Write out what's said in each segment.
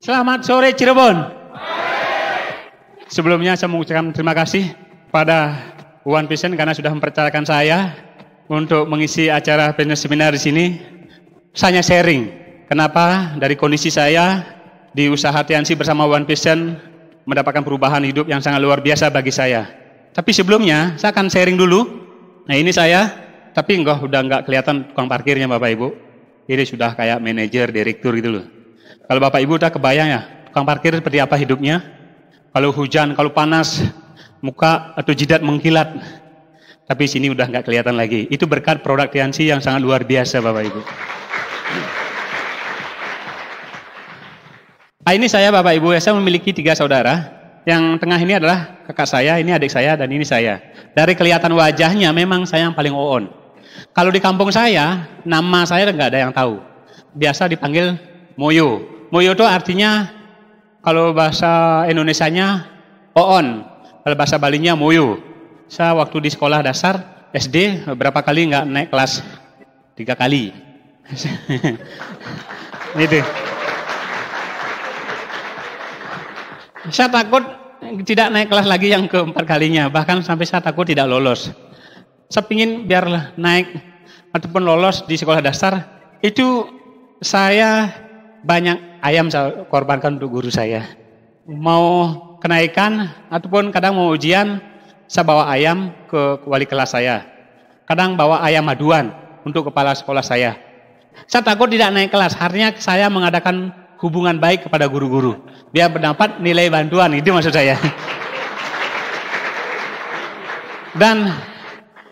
Selamat sore Cirebon. Sebelumnya saya mengucapkan terima kasih pada One Vision karena sudah mempercayakan saya untuk mengisi acara business seminar di sini. Saya sharing kenapa dari kondisi saya di usaha Tiansi bersama One Vision mendapatkan perubahan hidup yang sangat luar biasa bagi saya. Tapi sebelumnya saya akan sharing dulu. Nah ini saya, tapi udah nggak kelihatan tukang parkirnya Bapak Ibu. Ini sudah kayak manajer, direktur gitu loh. Kalau Bapak Ibu udah kebayang ya, tukang parkir seperti apa hidupnya? Kalau hujan, kalau panas, muka atau jidat mengkilat. Tapi sini udah nggak kelihatan lagi. Itu berkat produk Tiansi yang sangat luar biasa Bapak Ibu. Ini saya Bapak Ibu, saya memiliki 3 saudara. Yang tengah ini adalah kakak saya, ini adik saya, dan ini saya. Dari kelihatan wajahnya memang saya yang paling on. Kalau di kampung saya, nama saya nggak ada yang tahu. Biasa dipanggil Moyo. Moyo itu artinya kalau bahasa Indonesianya Oon, kalau bahasa Balinya Moyo. Saya waktu di sekolah dasar SD berapa kali nggak naik kelas? 3 kali. Gitu. Saya takut tidak naik kelas lagi yang keempat kalinya, bahkan sampai saya takut tidak lolos. Saya ingin biar naik ataupun lolos di sekolah dasar, itu saya banyak ayam saya korbankan untuk guru saya. Mau kenaikan ataupun kadang mau ujian, saya bawa ayam ke wali kelas saya. Kadang bawa ayam maduan untuk kepala sekolah saya. Saya takut tidak naik kelas, artinya saya mengadakan hubungan baik kepada guru-guru. Biar mendapat nilai bantuan, itu maksud saya. Dan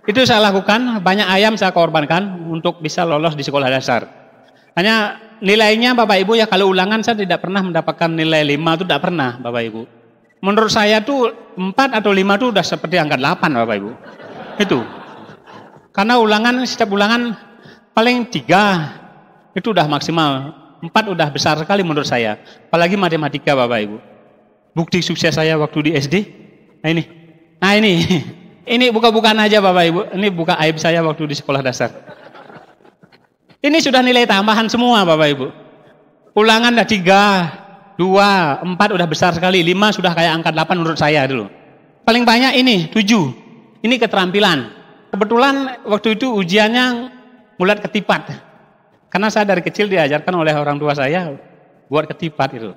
itu saya lakukan, banyak ayam saya korbankan untuk bisa lolos di sekolah dasar. Hanya nilainya Bapak Ibu ya, kalau ulangan saya tidak pernah mendapatkan nilai 5, itu tidak pernah Bapak Ibu. Menurut saya tuh 4 atau 5 itu udah seperti angka 8 Bapak Ibu. Itu. Karena ulangan, setiap ulangan paling 3 itu udah maksimal. 4 udah besar sekali menurut saya. Apalagi matematika Bapak Ibu. Bukti sukses saya waktu di SD. Nah ini. Ini buka-bukaan aja Bapak Ibu. Ini buka aib saya waktu di sekolah dasar. Ini sudah nilai tambahan semua Bapak Ibu. Ulangan udah 3, 2, 4 udah besar sekali. 5 sudah kayak angka 8 menurut saya dulu. Paling banyak ini 7. Ini keterampilan. Kebetulan waktu itu ujiannya mulat ketipat. Karena saya dari kecil diajarkan oleh orang tua saya buat ketipat itu.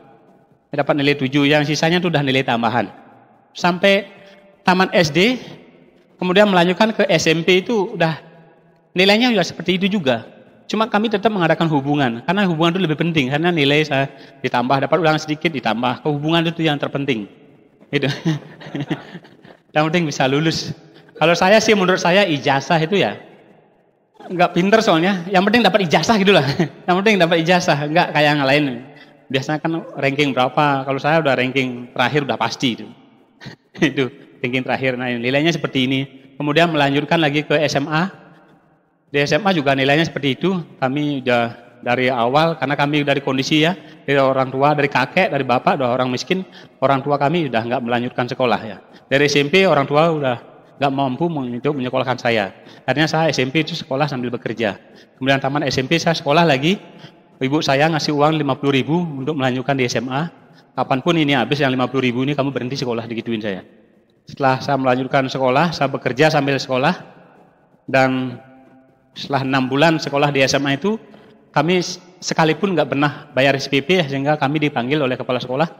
Saya dapat nilai 7, yang sisanya itu udah nilai tambahan. Sampai tamat SD, kemudian melanjutkan ke SMP itu udah nilainya sudah seperti itu juga. Cuma kami tetap mengadakan hubungan, karena hubungan itu lebih penting. Karena nilai saya ditambah, dapat ulangan sedikit ditambah. Hubungan itu yang terpenting. Itu. Yang penting bisa lulus. Kalau saya sih menurut saya ijazah itu ya enggak pinter soalnya, yang penting dapat ijazah gitu lah. Yang penting dapat ijazah, enggak kayak yang lain. Biasanya kan ranking berapa, kalau saya udah ranking terakhir udah pasti itu. Itu ranking terakhir, nah nilainya seperti ini. Kemudian melanjutkan lagi ke SMA. Di SMA juga nilainya seperti itu. Kami udah dari awal, karena kami dari kondisi ya, dari orang tua, dari kakek, dari bapak, udah orang miskin. Orang tua kami udah enggak melanjutkan sekolah ya. Dari SMP orang tua udah nggak mampu untuk menyekolahkan saya. Akhirnya saya SMP itu sekolah sambil bekerja. Kemudian tamat SMP saya sekolah lagi. Ibu saya ngasih uang 50.000 untuk melanjutkan di SMA. Kapanpun ini habis yang 50.000 ini kamu berhenti sekolah, digituin saya. Setelah saya melanjutkan sekolah, saya bekerja sambil sekolah. Dan setelah 6 bulan sekolah di SMA itu, kami sekalipun nggak pernah bayar SPP, sehingga kami dipanggil oleh kepala sekolah.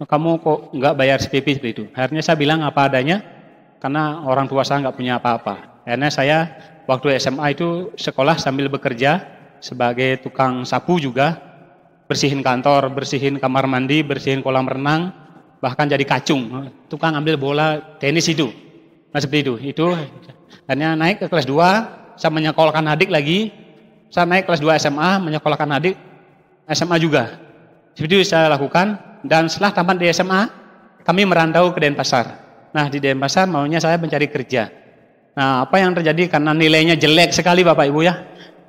Kamu kok nggak bayar SPP seperti itu? Akhirnya saya bilang apa adanya. Karena orang tua saya nggak punya apa-apa. Akhirnya saya waktu SMA itu sekolah sambil bekerja sebagai tukang sapu juga, bersihin kantor, bersihin kamar mandi, bersihin kolam renang, bahkan jadi kacung, tukang ambil bola tenis itu. Nah seperti itu. Itu akhirnya naik ke kelas 2, saya menyekolahkan adik lagi. Saya naik kelas 2 SMA, menyekolahkan adik SMA juga. Seperti itu saya lakukan. Dan setelah tamat di SMA, kami merantau ke Denpasar. Nah di Denpasar maunya saya mencari kerja. Nah apa yang terjadi karena nilainya jelek sekali Bapak Ibu ya.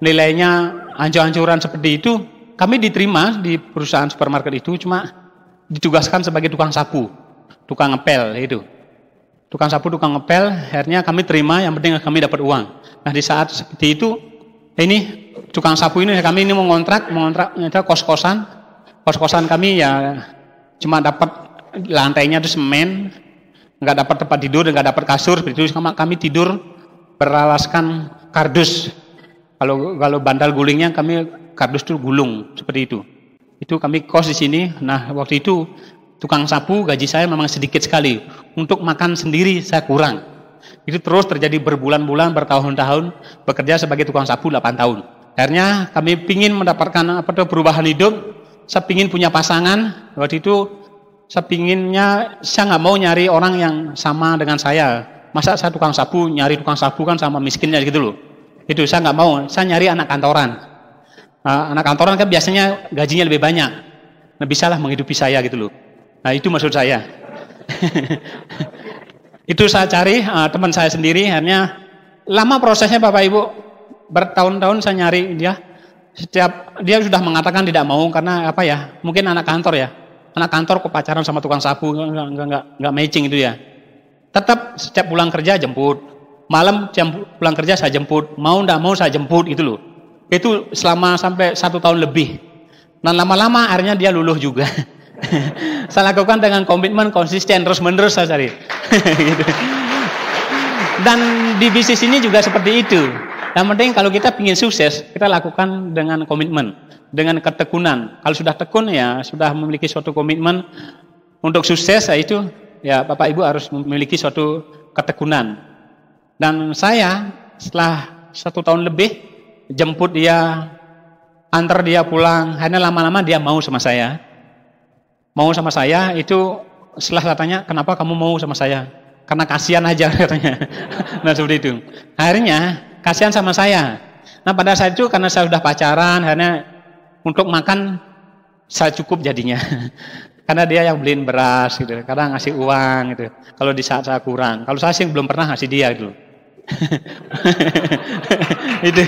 Nilainya hancur-hancuran seperti itu. Kami diterima di perusahaan supermarket itu, cuma ditugaskan sebagai tukang sapu. Tukang ngepel itu. Tukang sapu, tukang ngepel, akhirnya kami terima, yang penting kami dapat uang. Nah di saat seperti itu, ini tukang sapu ini kami ini mengontrak kos-kosan Kos-kosan kami ya cuma dapat lantainya itu semen, nggak dapat tempat tidur, nggak dapat kasur. Itu kami tidur beralaskan kardus. Kalau bandal gulingnya kami kardus itu gulung seperti itu. Itu kami kos di sini. Nah waktu itu tukang sapu gaji saya memang sedikit sekali. Untuk makan sendiri saya kurang. Itu terus terjadi berbulan-bulan, bertahun-tahun bekerja sebagai tukang sapu 8 tahun. Akhirnya kami ingin mendapatkan perubahan hidup. Saya ingin punya pasangan. Waktu itu saya nggak mau nyari orang yang sama dengan saya. Masa saya tukang sapu, nyari tukang sapu kan sama miskinnya gitu loh. Itu saya nggak mau. Saya nyari anak kantoran. Anak kantoran kan biasanya gajinya lebih banyak. Nah, bisalah menghidupi saya gitu loh. Nah itu maksud saya. Itu saya cari teman saya sendiri. Akhirnya lama prosesnya Bapak Ibu. Bertahun-tahun saya nyari dia. Dia sudah mengatakan tidak mau karena apa ya? Mungkin anak kantor ya. Anak kantor kok pacaran sama tukang sapu nggak matching itu ya. Tetap setiap pulang kerja jemput. Malam pulang kerja saya jemput. Mau nggak mau saya jemput itu loh. Itu selama sampai 1 tahun lebih. Dan lama-lama akhirnya dia luluh juga. Saya lakukan dengan komitmen konsisten terus-menerus saya cari. Gitu. Dan di bisnis ini juga seperti itu. Yang penting kalau kita ingin sukses, kita lakukan dengan komitmen, dengan ketekunan. Kalau sudah tekun ya sudah memiliki suatu komitmen untuk sukses, itu ya Bapak Ibu harus memiliki suatu ketekunan. Dan saya setelah 1 tahun lebih jemput dia, antar dia pulang, hanya lama-lama dia mau sama saya. Mau sama saya itu setelah katanya, kenapa kamu mau sama saya? Karena kasihan aja katanya. Nah seperti itu. Akhirnya kasihan sama saya. Nah pada saat itu karena saya sudah pacaran, akhirnya untuk makan saya cukup jadinya. Karena dia yang beliin beras gitu, kadang ngasih uang gitu. Kalau di saat saya kurang, kalau saya sih belum pernah ngasih dia gitu. Itu.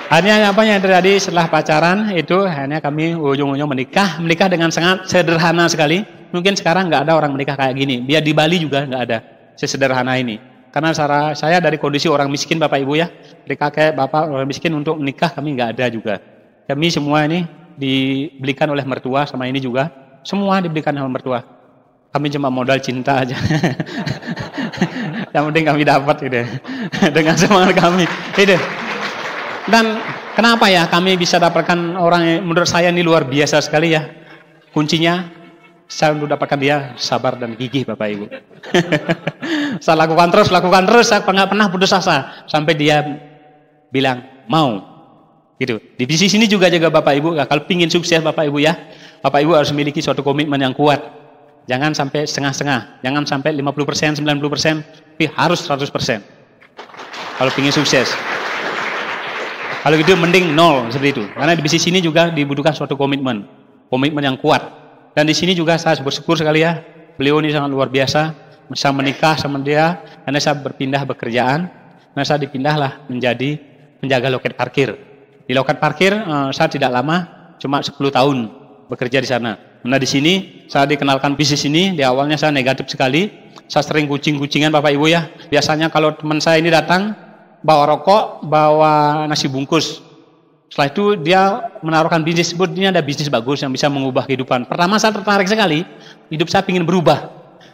Hanya apa yang terjadi setelah pacaran itu hanya kami ujung-ujung menikah dengan sangat sederhana sekali. Mungkin sekarang nggak ada orang menikah kayak gini. Biar di Bali juga nggak ada sesederhana ini. Karena saya dari kondisi orang miskin Bapak Ibu ya, dari kakek bapak orang miskin untuk menikah kami nggak ada juga. Kami semua ini dibelikan oleh mertua sama ini juga, semua dibelikan oleh mertua. Kami cuma modal cinta aja. Yang penting kami dapat gitu. Dengan semangat kami. Itu. Dan kenapa ya kami bisa dapatkan orang yang menurut saya ini luar biasa sekali ya. Kuncinya saya untuk dapatkan dia sabar dan gigih Bapak Ibu. Saya lakukan terus, saya nggak pernah putus asa sampai dia bilang mau. Gitu. Di bisnis ini juga jaga Bapak Ibu, kalau pingin sukses Bapak Ibu ya, Bapak Ibu harus memiliki suatu komitmen yang kuat. Jangan sampai setengah-setengah, jangan sampai 50%, 90%, tapi harus 100%. Kalau pingin sukses. Kalau gitu mending 0 seperti itu. Karena di bisnis ini juga dibutuhkan suatu komitmen yang kuat. Dan di sini juga saya bersyukur sekali ya, beliau ini sangat luar biasa, bisa menikah sama dia, karena saya berpindah bekerjaan, karena saya dipindahlah menjadi penjaga loket parkir. Di loket parkir saya tidak lama, cuma 10 tahun bekerja di sana. Nah di sini saya dikenalkan bisnis ini, di awalnya saya negatif sekali, saya sering kucing-kucingan Bapak Ibu ya. Biasanya kalau teman saya ini datang, bawa rokok, bawa nasi bungkus. Setelah itu dia menaruhkan bisnis, sebetulnya ada bisnis bagus yang bisa mengubah kehidupan. Pertama saya tertarik sekali, hidup saya ingin berubah.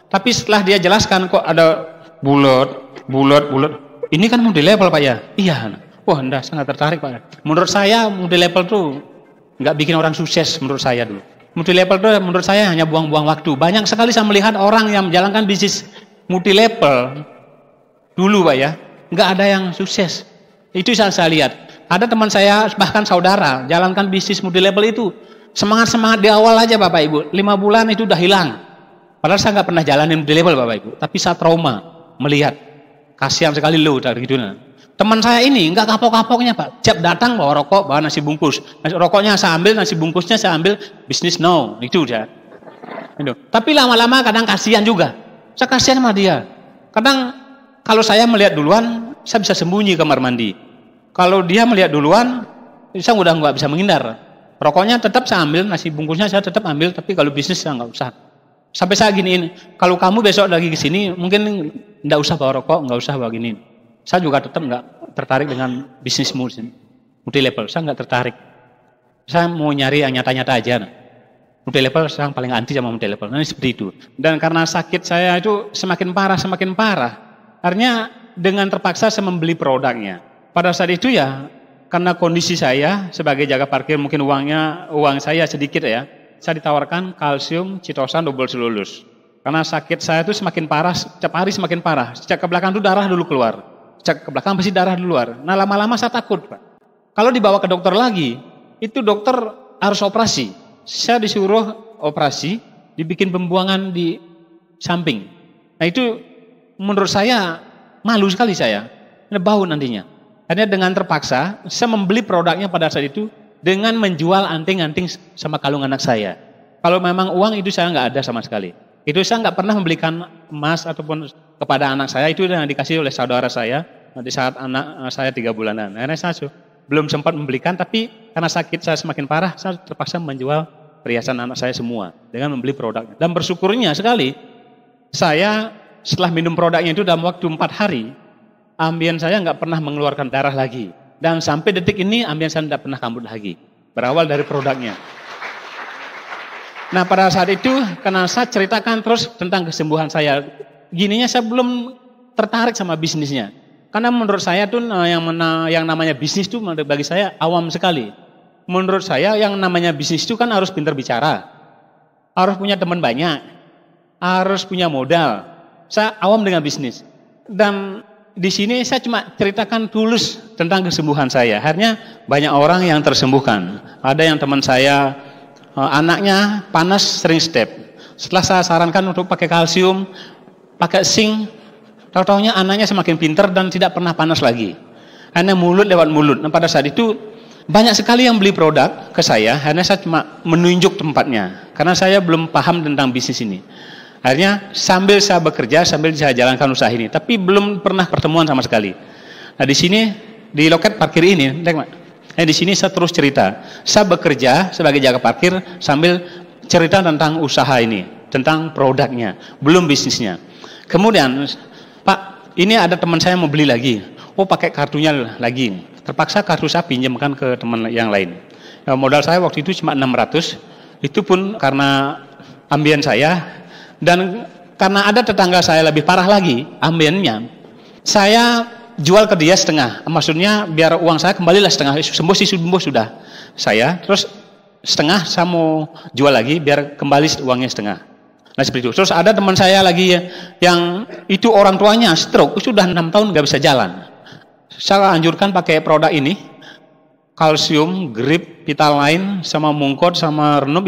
Tapi setelah dia jelaskan kok ada bulat. Ini kan multi level Pak ya? Iya. Wah enggak, saya nggak tertarik Pak. Menurut saya multi level tuh nggak bikin orang sukses menurut saya dulu. Multi level tuh menurut saya hanya buang-buang waktu. Banyak sekali saya melihat orang yang menjalankan bisnis multi level dulu Pak ya. Nggak ada yang sukses. Itu saya lihat. Ada teman saya, bahkan saudara, jalankan bisnis multi level itu. Semangat-semangat di awal aja Bapak Ibu. 5 bulan itu udah hilang. Padahal saya nggak pernah jalanin multi level Bapak Ibu. Tapi saya trauma melihat. Kasihan sekali loh dari gitu. Teman saya ini nggak kapok-kapoknya Pak. Tiap datang bawa rokok, bawa nasi bungkus. Rokoknya saya ambil, nasi bungkusnya saya ambil. Bisnis no. Itu udah. Tapi lama-lama kadang kasihan juga. Saya kasihan sama dia. Kadang kalau saya melihat duluan, saya bisa sembunyi kamar mandi. Kalau dia melihat duluan, saya udah nggak bisa menghindar. Rokoknya tetap saya ambil, nasi bungkusnya saya tetap ambil, tapi kalau bisnis saya nggak usah. Sampai saya giniin, kalau kamu besok lagi ke sini, mungkin nggak usah bawa rokok, nggak usah bawa giniin. Saya juga tetap nggak tertarik dengan bisnismu multi level, saya nggak tertarik. Saya mau nyari yang nyata-nyata aja. Multi-level saya paling anti sama multi-level. Nah, seperti itu. Dan karena sakit saya itu semakin parah. Artinya dengan terpaksa saya membeli produknya. Pada saat itu ya, karena kondisi saya sebagai jaga parkir mungkin uang saya sedikit ya, saya ditawarkan kalsium, citosan, double selulus. Karena sakit saya itu semakin parah, setiap hari semakin parah. Sejak ke belakang itu darah dulu keluar. Cek ke belakang pasti darah dulu keluar. Nah lama-lama saya takut, Pak. Kalau dibawa ke dokter lagi, itu dokter harus operasi. Saya disuruh operasi, dibikin pembuangan di samping. Nah itu menurut saya malu sekali saya. Ini bau nantinya. Akhirnya dengan terpaksa saya membeli produknya pada saat itu dengan menjual anting-anting sama kalung anak saya. Kalau memang uang itu saya nggak ada sama sekali. Itu saya nggak pernah membelikan emas ataupun kepada anak saya, itu yang dikasih oleh saudara saya di saat anak saya 3 bulanan. Akhirnya saya belum sempat membelikan, tapi karena sakit saya semakin parah, saya terpaksa menjual perhiasan anak saya semua dengan membeli produknya. Dan bersyukurnya sekali, saya setelah minum produknya itu dalam waktu 4 hari, ambien saya nggak pernah mengeluarkan darah lagi. Dan sampai detik ini ambien saya tidak pernah kambuh lagi. Berawal dari produknya. Nah pada saat itu, karena saya ceritakan terus tentang kesembuhan saya, gininya saya belum tertarik sama bisnisnya. Karena menurut saya tuh yang namanya bisnis tuh bagi saya awam sekali. Menurut saya yang namanya bisnis itu kan harus pintar bicara, harus punya teman banyak, harus punya modal. Saya awam dengan bisnis. Dan di sini saya cuma ceritakan tulus tentang kesembuhan saya. Akhirnya banyak orang yang tersembuhkan. Ada yang teman saya anaknya panas sering step. Setelah saya sarankan untuk pakai kalsium, pakai zinc, tahu-taunya anaknya semakin pintar dan tidak pernah panas lagi. Hanya mulut lewat mulut. Nah pada saat itu banyak sekali yang beli produk ke saya. Hanya saya cuma menunjuk tempatnya. Karena saya belum paham tentang bisnis ini. Akhirnya sambil saya bekerja, sambil saya jalankan usaha ini. Tapi belum pernah pertemuan sama sekali. Nah di sini, di loket parkir ini, di sini saya terus cerita. Saya bekerja sebagai jaga parkir sambil cerita tentang usaha ini. Tentang produknya. Belum bisnisnya. Kemudian Pak, ini ada teman saya mau beli lagi. Oh, pakai kartunya lagi. Terpaksa kartu saya pinjamkan ke teman yang lain. Ya, modal saya waktu itu cuma 600. Itu pun karena ambien saya. Dan karena ada tetangga saya lebih parah lagi ambiennya. Saya jual ke dia setengah. Maksudnya biar uang saya kembalilah setengah. Sembuh sudah saya. Terus setengah saya mau jual lagi biar kembali uangnya setengah. Nah seperti itu. Terus ada teman saya lagi yang itu orang tuanya stroke, sudah 6 tahun nggak bisa jalan. Saya anjurkan pakai produk ini, kalsium, grip, Vitaline, sama Mungkot, sama Renov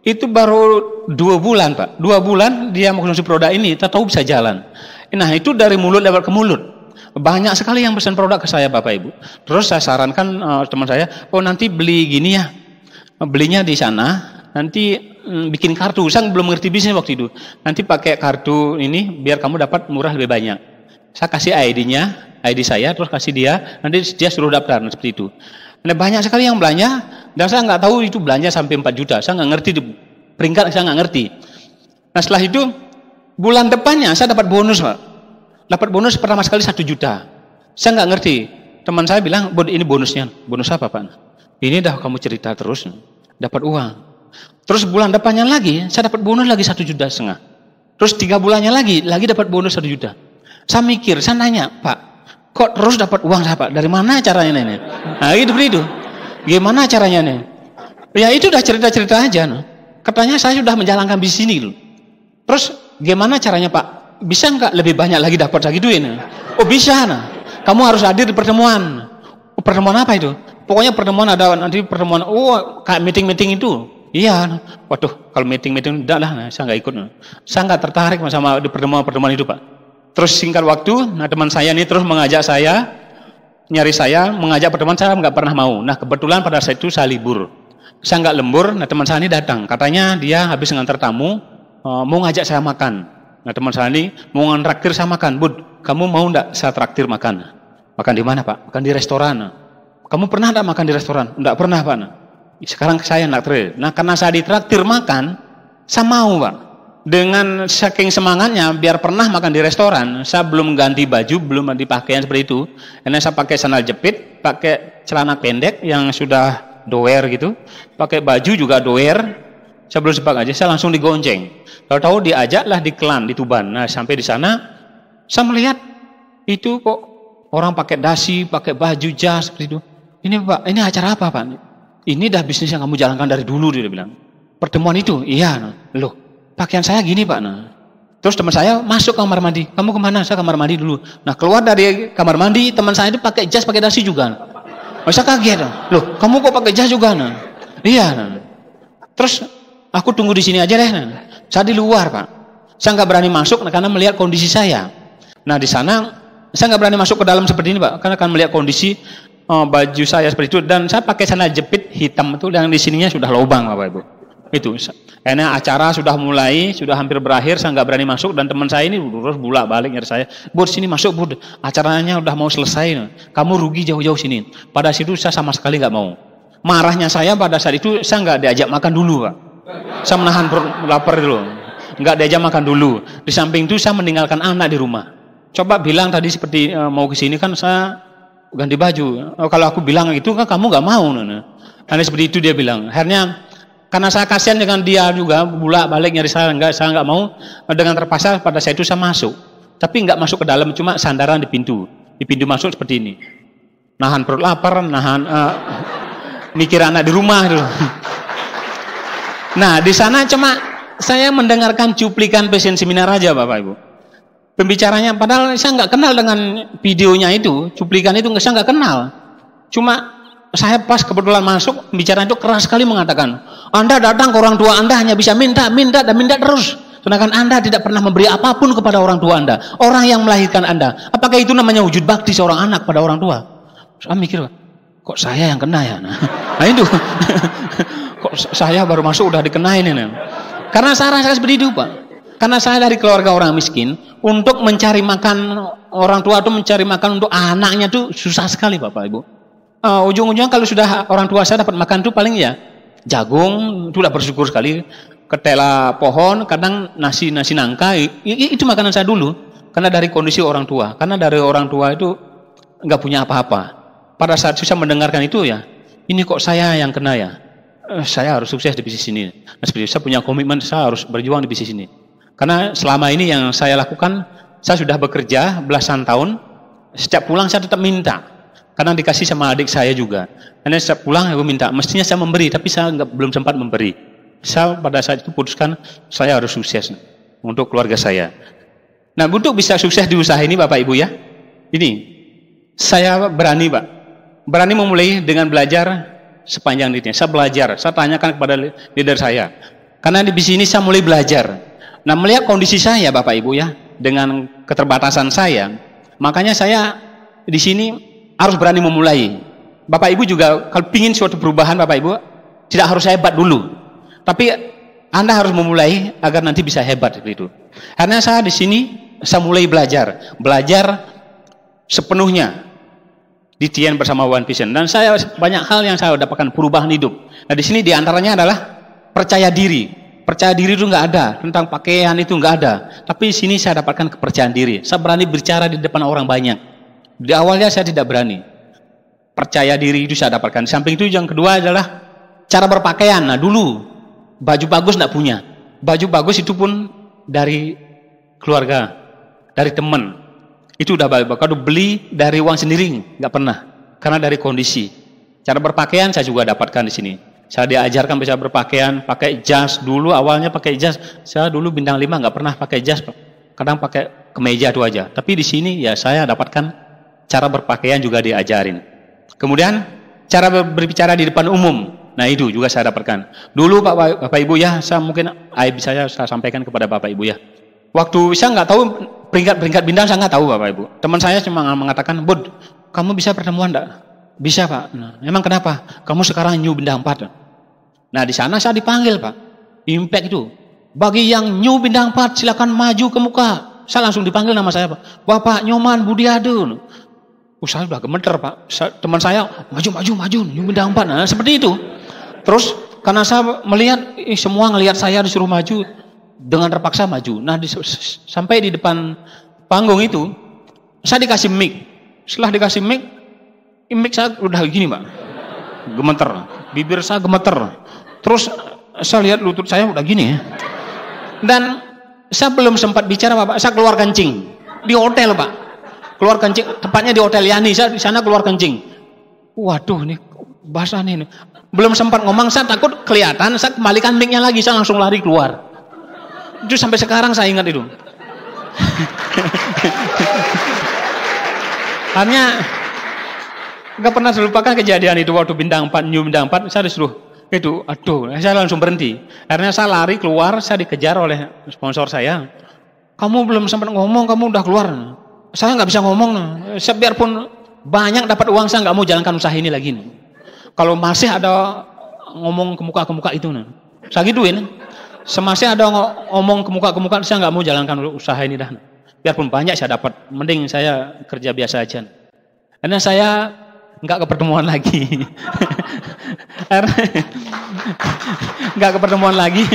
itu baru 2 bulan Pak. 2 bulan dia mengkonsumsi produk ini, tak tahu bisa jalan. Nah itu dari mulut lewat ke mulut. Banyak sekali yang pesan produk ke saya Bapak Ibu. Terus saya sarankan teman saya, oh nanti beli gini ya, belinya di sana. Nanti bikin kartu, saya belum ngerti bisnis waktu itu. Nanti pakai kartu ini biar kamu dapat murah lebih banyak. Saya kasih ID-nya, ID saya, terus kasih dia, nanti dia suruh daftar, nah, seperti itu. Nah, banyak sekali yang belanja, dan saya nggak tahu itu belanja sampai 4 juta. Saya nggak ngerti, peringkat saya nggak ngerti. Nah setelah itu, bulan depannya saya dapat bonus Pak. Dapat bonus pertama sekali 1 juta. Saya nggak ngerti. Teman saya bilang, ini bonusnya. Bonus apa Pak? Ini dah kamu cerita terus, dapat uang. Terus bulan depannya lagi, saya dapat bonus lagi 1,5 juta. Terus 3 bulannya lagi dapat bonus 1 juta. Saya mikir, saya nanya, Pak, kok terus dapat uang saya Pak? Dari mana caranya ini? Nah itu. Gimana caranya nih? Ya itu udah cerita-cerita aja. No. Katanya saya sudah menjalankan bisnis ini. Terus gimana caranya Pak? Bisa nggak lebih banyak lagi dapat lagi duit? Oh bisa. Nah. Kamu harus hadir di pertemuan. Oh, pertemuan apa itu? Pokoknya pertemuan ada nanti pertemuan. Oh kayak meeting itu. Iya, waduh, kalau meeting enggak lah, saya nggak ikut. Saya nggak tertarik sama di pertemuan itu Pak. Terus singkat waktu, nah teman saya ini terus mengajak saya, nyari saya, mengajak pertemuan, saya nggak pernah mau. Nah kebetulan pada saat itu saya libur, saya nggak lembur. Nah teman saya ini datang, katanya dia habis ngantar tamu, mau ngajak saya makan. Nah teman saya ini mau ngeraktir saya makan. Bud, kamu mau nggak saya traktir makan? Makan di mana Pak? Makan di restoran. Kamu pernah nggak makan di restoran? Nggak pernah Pak. Sekarang saya traktir. Nah karena saya ditraktir makan, saya mau Pak. Dengan saking semangatnya biar pernah makan di restoran, saya belum ganti baju, belum ganti pakaian seperti itu. Karena saya pakai sandal jepit, pakai celana pendek yang sudah doer gitu, pakai baju juga doer. Saya belum sempat aja, saya langsung digonceng. Tahu-tahu diajaklah di Klan, di Tuban. Nah, sampai di sana, saya melihat itu kok orang pakai dasi, pakai baju jas seperti itu. Ini Pak, ini acara apa Pak? Ini dah bisnis yang kamu jalankan dari dulu, dia bilang. Pertemuan itu, iya. Loh, pakaian saya gini Pak. Nah, terus teman saya masuk kamar mandi. Kamu kemana? Saya kamar mandi dulu. Nah, keluar dari kamar mandi, teman saya itu pakai jas, pakai dasi juga. Oh, saya kaget. Loh, kamu kok pakai jas juga? Nah, iya. Nah. Terus aku tunggu di sini aja deh. Nah. Saya di luar Pak. Saya nggak berani masuk karena melihat kondisi saya. Nah, di sana saya nggak berani masuk ke dalam seperti ini Pak, karena akan melihat kondisi baju saya seperti itu. Dan saya pakai celana jepit hitam itu, yang di sininya sudah lubang Bapak Ibu. Itu. Karena acara sudah mulai, sudah hampir berakhir, saya nggak berani masuk, dan teman saya ini terus bolak-balik nyari saya. Bud, sini masuk Bud, acaranya udah mau selesai. Kamu rugi jauh-jauh sini. Pada situ saya sama sekali nggak mau. Marahnya saya pada saat itu, saya nggak diajak makan dulu Pak. Saya menahan perut lapar dulu. Nggak diajak makan dulu. Di samping itu saya meninggalkan anak di rumah. Coba bilang tadi seperti mau ke sini kan saya ganti baju. Kalau aku bilang itu kan kamu nggak mau. Karena seperti itu dia bilang. Akhirnya karena saya kasihan dengan dia juga, bolak-balik nyari saya nggak mau. Dengan terpaksa pada saat itu saya masuk. Tapi nggak masuk ke dalam, cuma sandaran di pintu. Di pintu masuk seperti ini. Nahan perut lapar, nahan mikir anak di rumah dulu. Nah, di sana cuma saya mendengarkan cuplikan passion seminar aja Bapak Ibu. Pembicaranya, padahal saya nggak kenal dengan videonya itu, cuplikan itu saya nggak kenal. Cuma saya pas kebetulan masuk, pembicaraan itu keras sekali mengatakan, Anda datang ke orang tua Anda hanya bisa minta, minta, dan minta terus. Sedangkan Anda tidak pernah memberi apapun kepada orang tua Anda. Orang yang melahirkan Anda. Apakah itu namanya wujud bakti seorang anak pada orang tua? Saya mikir, kok saya yang kena ya? Nah itu. Kok saya baru masuk udah dikenain ini. Karena saya rasa seperti itu Pak. Karena saya dari keluarga orang miskin, untuk mencari makan orang tua itu mencari makan untuk anaknya tuh susah sekali Bapak Ibu. Ujung-ujungnya kalau sudah orang tua saya dapat makan tuh paling ya jagung, itu udah bersyukur sekali. Ketela pohon, kadang nasi nangka, itu makanan saya dulu. Karena dari kondisi orang tua, karena dari orang tua itu nggak punya apa-apa. Pada saat susah mendengarkan itu ya, ini kok saya yang kena ya. Saya harus sukses di bisnis ini. Nah, seperti saya punya komitmen, saya harus berjuang di bisnis ini. Karena selama ini yang saya lakukan, saya sudah bekerja belasan tahun. Setiap pulang saya tetap minta. Karena dikasih sama adik saya juga. Karena setiap pulang aku minta. Mestinya saya memberi, tapi saya belum sempat memberi. Saya pada saat itu putuskan, saya harus sukses untuk keluarga saya. Nah, untuk bisa sukses di usaha ini Bapak Ibu ya, ini saya berani Pak. Berani memulai dengan belajar sepanjang ini. Saya belajar, saya tanyakan kepada leader saya. Karena di sini saya mulai belajar. Nah, melihat kondisi saya Bapak Ibu ya, dengan keterbatasan saya, makanya saya di sini harus berani memulai. Bapak Ibu juga kalau ingin suatu perubahan Bapak Ibu, tidak harus hebat dulu. Tapi Anda harus memulai agar nanti bisa hebat seperti itu. Karena saya di sini saya mulai belajar sepenuhnya di Tien bersama One Vision, dan saya banyak hal yang saya dapatkan perubahan hidup. Nah, di sini diantaranya adalah percaya diri. Percaya diri itu nggak ada, tentang pakaian itu nggak ada. Tapi di sini saya dapatkan kepercayaan diri. Saya berani bicara di depan orang banyak. Di awalnya saya tidak berani. Percaya diri itu saya dapatkan. Di samping itu yang kedua adalah cara berpakaian. Nah, dulu baju bagus nggak punya. Baju bagus itu pun dari keluarga, dari teman. Itu udah baik. Kalau beli dari uang sendiri nggak pernah, karena dari kondisi. Cara berpakaian saya juga dapatkan di sini. Saya diajarkan bisa berpakaian, pakai jas dulu. Awalnya pakai jas. Saya dulu bintang 5 nggak pernah pakai jas, kadang pakai kemeja itu aja. Tapi di sini ya saya dapatkan cara berpakaian juga diajarin. Kemudian cara berbicara di depan umum. Nah, itu juga saya dapatkan. Dulu Bapak Ibu ya, saya mungkin aib saya sampaikan kepada Bapak Ibu ya. Waktu saya nggak tahu peringkat bintang, saya nggak tahu Bapak Ibu. Teman saya cuma mengatakan, Bud, kamu bisa pertemuan enggak? Bisa Pak. Nah, emang kenapa? Kamu sekarang new bintang 4. Nah, di sana saya dipanggil Pak. Impact itu. Bagi yang new bintang 4 silakan maju ke muka. Saya langsung dipanggil nama saya Pak. Bapak Nyoman Budiade. Saya udah gemeter Pak. Teman saya maju new bintang 4. Nah, seperti itu. Terus karena saya melihat semua ngelihat saya disuruh maju, dengan terpaksa maju. Nah, sampai di depan panggung itu saya dikasih mic. Setelah dikasih mic saya udah gini Pak. gemeter, bibir saya gemeter. Terus saya lihat lutut saya udah gini ya. Dan saya belum sempat bicara Pak, saya keluar kencing di hotel Pak. Keluar kencing, tepatnya di Hotel Yani, saya di sana keluar kencing. Waduh, ini basah nih. Belum sempat ngomong, saya takut kelihatan, saya kembalikan mic-nya lagi, saya langsung lari keluar. Itu sampai sekarang saya ingat itu. Hanya nggak pernah terlupakan kejadian itu waktu bintang 4, New bintang 4, saya disuruh itu, aduh, saya langsung berhenti. Akhirnya saya lari keluar, saya dikejar oleh sponsor saya. Kamu belum sempat ngomong, kamu udah keluar. Saya nggak bisa ngomong. Saya biarpun banyak dapat uang, saya nggak mau jalankan usaha ini lagi. Kalau masih ada ngomong ke muka itu, saya gituin. Semasih ada ngomong ke muka, saya nggak mau jalankan usaha ini dah. Biarpun banyak saya dapat, mending saya kerja biasa aja. Karena saya nggak ke pertemuan lagi. Nggak ke pertemuan lagi.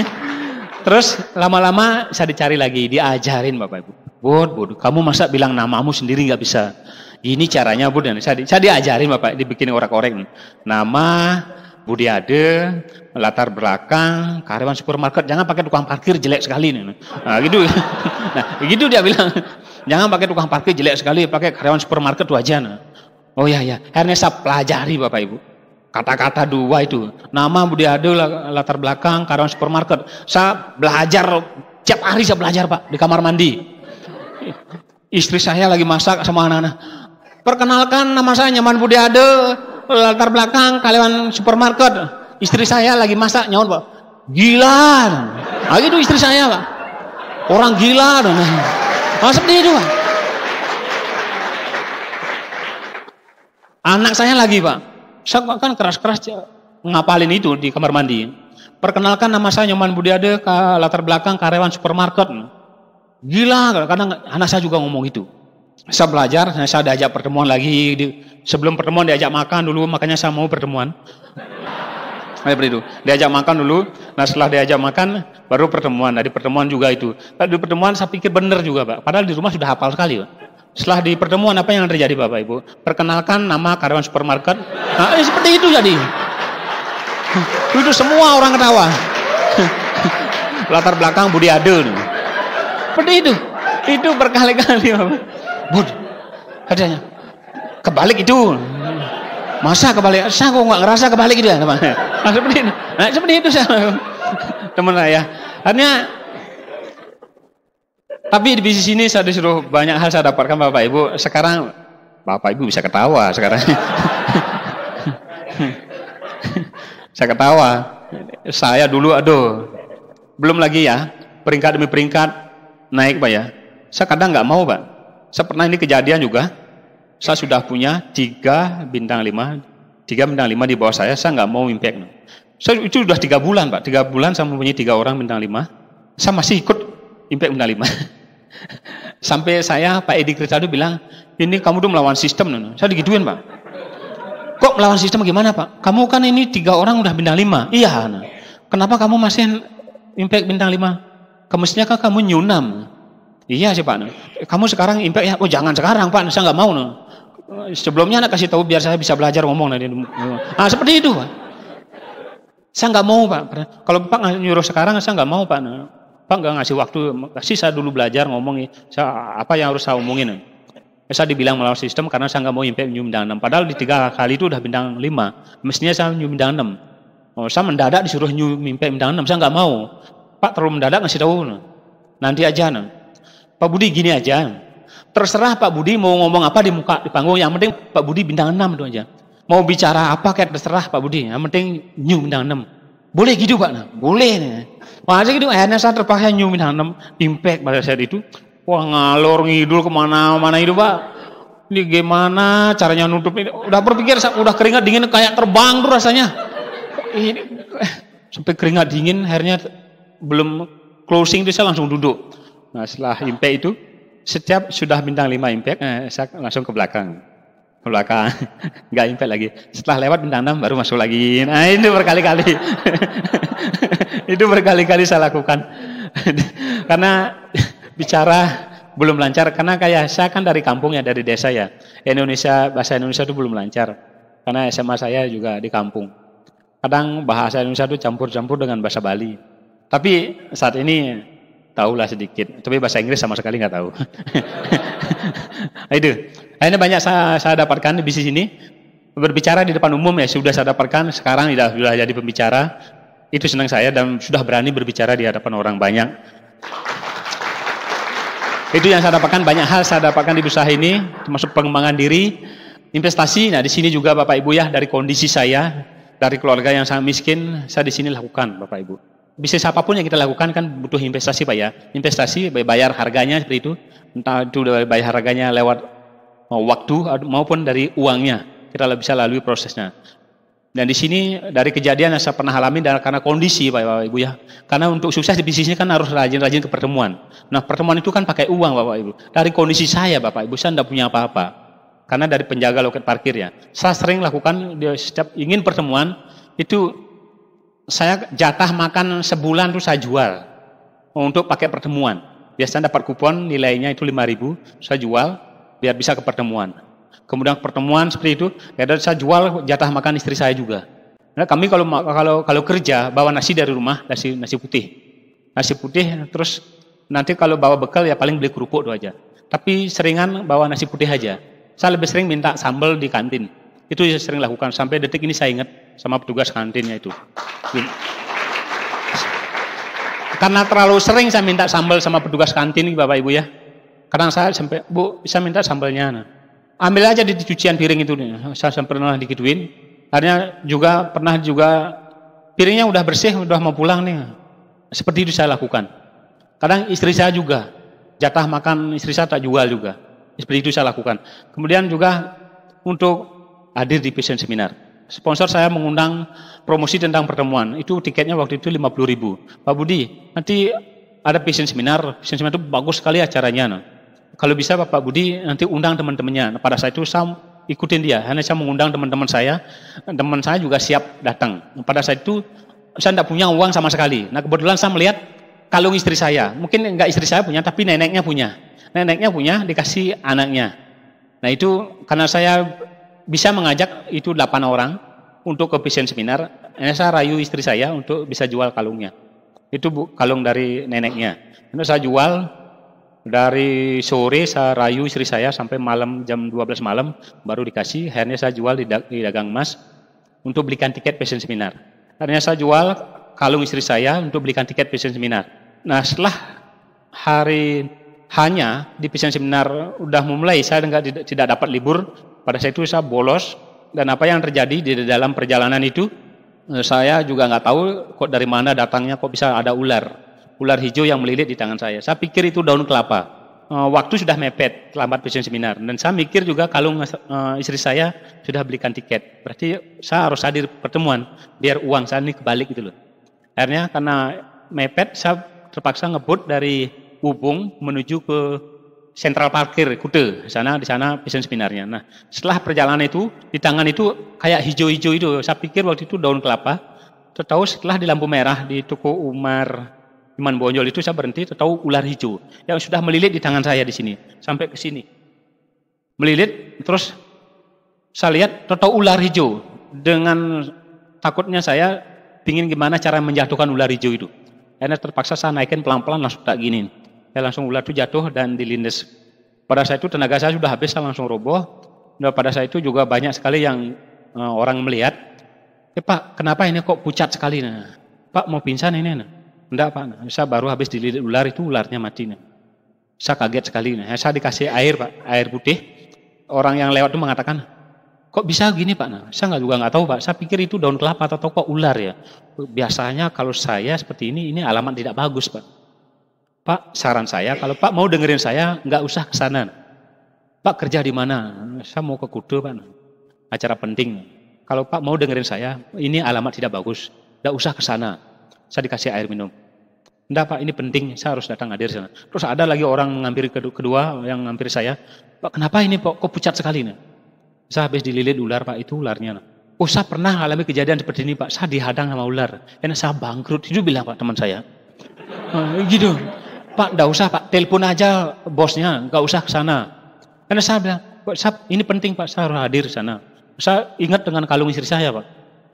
Terus lama-lama saya dicari lagi, diajarin Bapak Ibu. Bud, kamu masa bilang namamu sendiri nggak bisa? Ini caranya Bud. Saya diajarin Bapak, dibikin orek-orek. Nama Budi Ade, latar belakang karyawan supermarket, jangan pakai tukang parkir jelek sekali. Nah gitu. Nah gitu dia bilang, jangan pakai tukang parkir jelek sekali, pakai karyawan supermarket itu aja. Oh ya, akhirnya saya pelajari Bapak Ibu. Kata-kata dua itu, nama Budi Ade, latar belakang karyawan supermarket. Saya belajar, tiap hari saya belajar Pak, di kamar mandi. Istri saya lagi masak sama anak-anak. Perkenalkan, nama saya Nyaman Budi Ade, latar belakang karyawan supermarket. Istri saya lagi masak, nyawan Pak. Gila. Nah gitu istri saya Pak. Orang gila. Nah, seperti itu Pak. Anak saya lagi Pak. Saya kan keras-keras ngapalin itu di kamar mandi. Perkenalkan, nama saya Nyoman Budi Ade, latar belakang karyawan supermarket. Gila, kadang anak saya juga ngomong itu. Saya belajar, saya diajak pertemuan lagi. Sebelum pertemuan diajak makan dulu, makanya saya mau pertemuan. Seperti itu. Diajak makan dulu, nah setelah diajak makan baru pertemuan. Nah di pertemuan juga itu. Di pertemuan saya pikir benar juga Pak. Padahal di rumah sudah hafal sekali Pak. Setelah di pertemuan apa yang terjadi Bapak Ibu? Perkenalkan, nama karyawan supermarket. Nah seperti itu jadi. Itu semua orang ketawa. Latar belakang Budi Ade. Seperti itu. Itu berkali-kali Bapak. Bud, katanya kebalik itu. Masa kebalik? Saya kok nggak ngerasa kebalik itu ya, teman. Nah, seperti itu saya, teman saya. Hanya, tapi di bisnis ini saya disuruh banyak hal saya dapatkan Bapak Ibu. Sekarang Bapak Ibu bisa ketawa sekarang. Saya ketawa. Saya dulu, aduh, belum lagi ya, peringkat demi peringkat naik Pak ya. Saya kadang nggak mau Pak. Saya pernah ini kejadian juga. Saya sudah punya 3 bintang 5 di bawah saya nggak mau impact. Saya itu sudah 3 bulan Pak, 3 bulan saya mempunyai 3 orang bintang 5, saya masih ikut impact bintang 5. Sampai saya, Pak Edi Krisado bilang, ini kamu tuh melawan sistem. Saya digituin Pak. Kok melawan sistem gimana Pak? Kamu kan ini 3 orang udah bintang 5. Iya. Kenapa kamu masih impact bintang 5? Mestinya kan kamu new 6. Iya sih Pak. Kamu sekarang impact ya? Oh jangan sekarang Pak, saya nggak mau. Sebelumnya anak kasih tahu biar saya bisa belajar ngomong. Nah seperti itu Pak. Saya nggak mau Pak. Kalau Pak nyuruh sekarang saya nggak mau Pak. Pak nggak ngasih waktu. Kasih saya dulu belajar ngomong. Apa yang harus saya omongin. Saya dibilang melawan sistem karena saya nggak mau impact new bintang 6. Padahal di 3 kali itu udah bintang 5. Mestinya saya new bintang 6. Oh, saya mendadak disuruh new impact bintang 6. Saya nggak mau. Pak terlalu mendadak ngasih tahu. Nanti aja. Pak Budi gini aja, terserah Pak Budi mau ngomong apa di panggung, yang penting Pak Budi bintang 6 itu aja. Mau bicara apa kayak terserah Pak Budi, yang penting new bintang 6. Boleh gitu Pak? Nah, boleh. Wah gitu, akhirnya saya terpaksa new bintang 6, impact pada saat itu. Wah ngalor ngidul kemana-mana itu Pak. Ini gimana caranya nutup ini? Udah berpikir, udah keringat dingin kayak terbang tuh rasanya. Ini sampai keringat dingin, akhirnya belum closing itu saya langsung duduk. Nah setelah impact itu, setiap sudah bintang 5 impact, saya langsung ke belakang, nggak impact lagi. Setelah lewat bintang 6 baru masuk lagi. Nah itu berkali-kali, itu berkali-kali saya lakukan. Karena bicara belum lancar, karena kayak saya kan dari kampung ya, dari desa ya. Bahasa Indonesia itu belum lancar. Karena SMA saya juga di kampung. Kadang bahasa Indonesia itu campur-campur dengan bahasa Bali. Tapi saat ini tahulah sedikit. Tapi bahasa Inggris sama sekali nggak tahu. Itu. Akhirnya banyak saya dapatkan di bisnis ini. Berbicara di depan umum ya sudah saya dapatkan. Sekarang sudah jadi pembicara. Itu senang saya dan sudah berani berbicara di hadapan orang banyak. Itu yang saya dapatkan, banyak hal saya dapatkan di usaha ini, termasuk pengembangan diri, investasi. Nah, di sini juga Bapak Ibu ya, dari kondisi saya, dari keluarga yang sangat miskin, saya di sini lakukan Bapak Ibu. Bisnis apapun yang kita lakukan kan butuh investasi Pak ya. Investasi bayar harganya seperti itu, entah itu bayar harganya lewat waktu maupun dari uangnya. Kita bisa lalui prosesnya. Dan di sini dari kejadian yang saya pernah alami dan karena kondisi Bapak Ibu ya. Karena untuk sukses di bisnis ini kan harus rajin-rajin ke pertemuan. Nah, pertemuan itu kan pakai uang Bapak Ibu. Dari kondisi saya Bapak Ibu, saya tidak punya apa-apa. Karena dari penjaga loket parkir ya. Saya sering lakukan setiap ingin pertemuan itu saya jatah makan sebulan itu saya jual untuk pakai pertemuan. Biasanya dapat kupon nilainya itu 5.000, saya jual biar bisa ke pertemuan. Kemudian pertemuan seperti itu, ya saya jual jatah makan istri saya juga. Nah, kami kalau kerja bawa nasi dari rumah, nasi putih, terus nanti kalau bawa bekal ya paling beli kerupuk itu aja. Tapi seringan bawa nasi putih aja. Saya lebih sering minta sambal di kantin. Itu yang sering lakukan sampai detik ini saya ingat sama petugas kantinnya itu. Karena terlalu sering saya minta sambal sama petugas kantin Bapak Ibu ya. Kadang saya sampai, Bu bisa minta sambalnya. Nah, ambil aja di cucian piring itu nih. Saya pernah digituin. Akhirnya pernah juga piringnya udah bersih, udah mau pulang nih. Seperti itu saya lakukan. Kadang istri saya juga jatah makan istri saya tak jual juga. Seperti itu saya lakukan. Kemudian juga untuk hadir di passion seminar. Sponsor saya mengundang promosi tentang pertemuan. Itu tiketnya waktu itu 50.000. Pak Budi, nanti ada passion seminar. Passion seminar itu bagus sekali acaranya. Nah. Kalau bisa Bapak Budi nanti undang teman-temannya. Nah, pada saat itu saya ikutin dia. Hanya saya mengundang teman-teman saya. Teman saya juga siap datang. Nah, pada saat itu saya tidak punya uang sama sekali. Nah, kebetulan saya melihat kalung istri saya. Mungkin enggak istri saya punya, tapi neneknya punya. Neneknya punya, dikasih anaknya. Nah, itu karena saya bisa mengajak itu 8 orang untuk ke passion seminar. Hanya saya rayu istri saya untuk bisa jual kalungnya. Itu kalung dari neneknya. Itu saya jual. Dari sore saya rayu istri saya sampai malam jam 12 malam baru dikasih. Akhirnya saya jual di dagang emas untuk belikan tiket passion seminar. Akhirnya saya jual kalung istri saya untuk belikan tiket passion seminar. Nah, setelah hari hanya di passion seminar udah mulai, saya tidak dapat libur. Pada saat itu saya bolos dan apa yang terjadi di dalam perjalanan itu saya juga nggak tahu kok dari mana datangnya kok bisa ada ular hijau yang melilit di tangan saya. Saya pikir itu daun kelapa. Waktu sudah mepet, terlambat passion seminar. Dan saya mikir juga kalung istri saya sudah belikan tiket. Berarti saya harus hadir pertemuan biar uang saya ini kebalik gitu loh. Akhirnya karena mepet, saya terpaksa ngebut dari Ubung menuju ke sentral parkir Kute. Di sana passion seminarnya. Nah, setelah perjalanan itu di tangan itu kayak hijau-hijau itu. Saya pikir waktu itu daun kelapa. Tahu setelah di lampu merah di toko Iman Bonjol itu saya berhenti, tahu ular hijau yang sudah melilit di tangan saya di sini sampai ke sini. Melilit, terus saya lihat tahu ular hijau. Dengan takutnya saya pingin gimana cara menjatuhkan ular hijau itu. Karena terpaksa saya naikin pelan-pelan langsung tak gini. Ya langsung ular itu jatuh dan dilindes. Pada saat itu tenaga saya sudah habis, saya langsung roboh. Dan pada saat itu juga banyak sekali yang orang melihat. Pak, kenapa ini kok pucat sekali? Nah, Pak mau pingsan ini? Nah. Enggak Pak, saya baru habis dililit ular, itu ularnya mati. Nah. Saya kaget sekali. Nah. Saya dikasih air Pak, air putih. Orang yang lewat itu mengatakan, kok bisa gini Pak? Nah, saya juga nggak tahu Pak, saya pikir itu daun kelapa atau kok ular ya. Biasanya kalau saya seperti ini alamat tidak bagus Pak. Pak, saran saya, kalau Pak mau dengerin saya, nggak usah ke sana. Pak kerja di mana? Saya mau ke Kudu Pak, acara penting. Kalau Pak mau dengerin saya, ini alamat tidak bagus, nggak usah ke sana. Saya dikasih air minum. Enggak Pak, ini penting, saya harus datang hadir sana. Terus ada lagi orang mengampiri kedua yang mengampiri saya. Pak, kenapa ini Pak, kok pucat sekali? Nah? Saya habis dililit ular Pak, itu ularnya. Nah. Oh, saya pernah alami kejadian seperti ini Pak, saya dihadang sama ular. Karena saya bangkrut, itu bilang Pak teman saya. Gitu. Pak, enggak usah Pak, telepon aja bosnya, enggak usah ke sana. Karena saya bilang, Pak, ini penting Pak, saya harus hadir di sana. Saya ingat dengan kalung istri saya, Pak.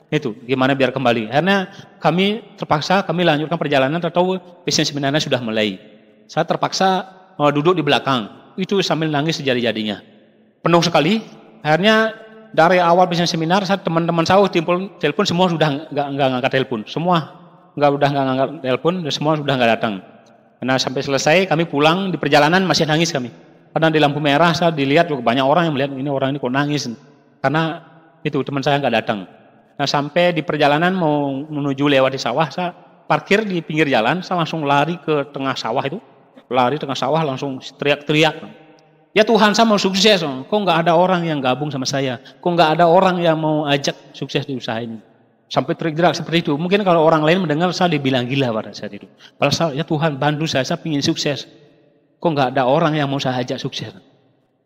Itu gimana biar kembali. Akhirnya kami lanjutkan perjalanan, atau passion seminarnya sudah mulai. Saya terpaksa duduk di belakang. Itu sambil nangis sejadi-jadinya. Penuh sekali. Akhirnya dari awal passion seminar, teman-teman saya telepon semua sudah nggak ngangkat telepon. Semua nggak ngangkat telepon, semua sudah nggak datang. Karena sampai selesai kami pulang di perjalanan masih nangis kami. Karena di lampu merah saya dilihat juga banyak orang yang melihat ini orang ini kok nangis. Karena itu teman saya nggak datang. Nah sampai di perjalanan mau menuju lewat di sawah, saya parkir di pinggir jalan, saya langsung lari ke tengah sawah itu. Lari tengah sawah langsung teriak-teriak. Ya Tuhan, saya mau sukses. Kok nggak ada orang yang gabung sama saya? Kok nggak ada orang yang mau ajak sukses di usaha ini? Sampai teriak seperti itu. Mungkin kalau orang lain mendengar saya dibilang gila pada saat itu. Kalau saya, ya Tuhan bantu saya ingin sukses. Kok nggak ada orang yang mau saya ajak sukses?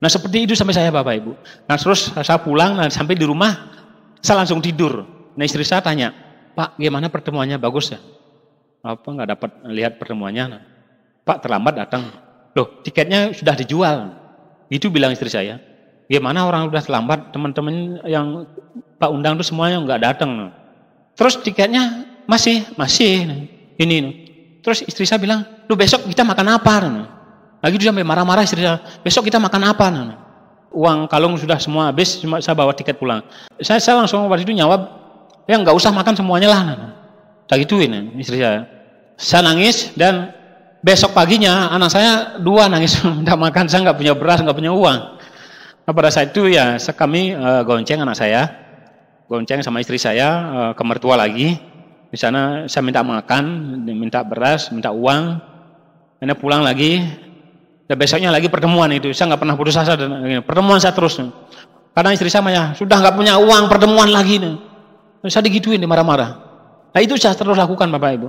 Nah seperti itu sampai saya Bapak Ibu. Nah terus saya pulang, nah, sampai di rumah saya langsung tidur. Nah istri saya tanya, Pak gimana pertemuannya, bagus ya? Apa nggak dapat lihat pertemuannya? Nah, Pak terlambat datang. Loh tiketnya sudah dijual. Itu bilang istri saya. Gimana orang udah terlambat, teman-teman yang Pak undang itu semuanya nggak datang. Terus tiketnya masih ini. Terus istri saya bilang, lu besok kita makan apa? Lagi dia sampai marah-marah istri saya. Besok kita makan apa? Uang kalung sudah semua habis, cuma saya bawa tiket pulang. Saya langsung waktu itu jawab, ya nggak usah makan semuanya lah. Tak gituin istri saya. Saya nangis dan besok paginya anak saya 2 nangis minta makan. Saya nggak punya beras, nggak punya uang. Nah, pada saat itu ya kami gonceng anak saya, gonceng sama istri saya ke mertua lagi. Di sana saya minta makan, minta beras, minta uang. Ini pulang lagi. Dan besoknya lagi pertemuan itu. Saya nggak pernah putus asa. Pertemuan saya terus. Karena istri saya sudah nggak punya uang, pertemuan lagi. Saya digituin, dimarah-marah. Nah itu saya terus lakukan Bapak Ibu.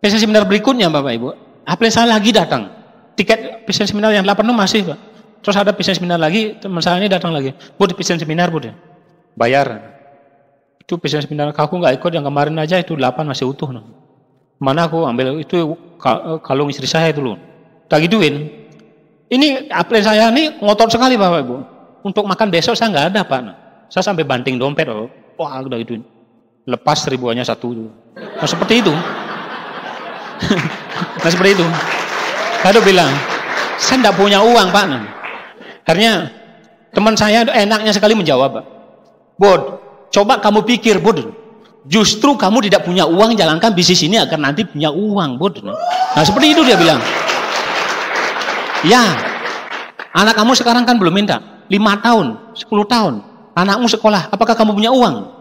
Passion seminar berikutnya Bapak Ibu, apel saya lagi datang. Tiket passion seminar yang 8 itu masih Pak. Terus ada passion seminar lagi, teman saya ini datang lagi. Bud, passion seminar Bud. Bayar. Itu passion seminar aku nggak ikut, yang kemarin aja itu 8 masih utuh. Mana aku ambil itu kalung istri saya itu loh. Tak gituin. Ini apel saya ini ngotot sekali Bapak Ibu. Untuk makan besok saya nggak ada Pak. Saya sampai banting dompet. Wah udah gituin. Lepas ribuannya 1. Nah seperti itu. Nah seperti itu. Saya bilang, saya tidak punya uang Pak. Akhirnya teman saya enaknya sekali menjawab, Pak. Bud, coba kamu pikir Bud. Justru kamu tidak punya uang, jalankan bisnis ini agar nanti punya uang Bud. Nah seperti itu dia bilang. Ya, anak kamu sekarang kan belum minta 5 tahun, 10 tahun. Anakmu sekolah, apakah kamu punya uang?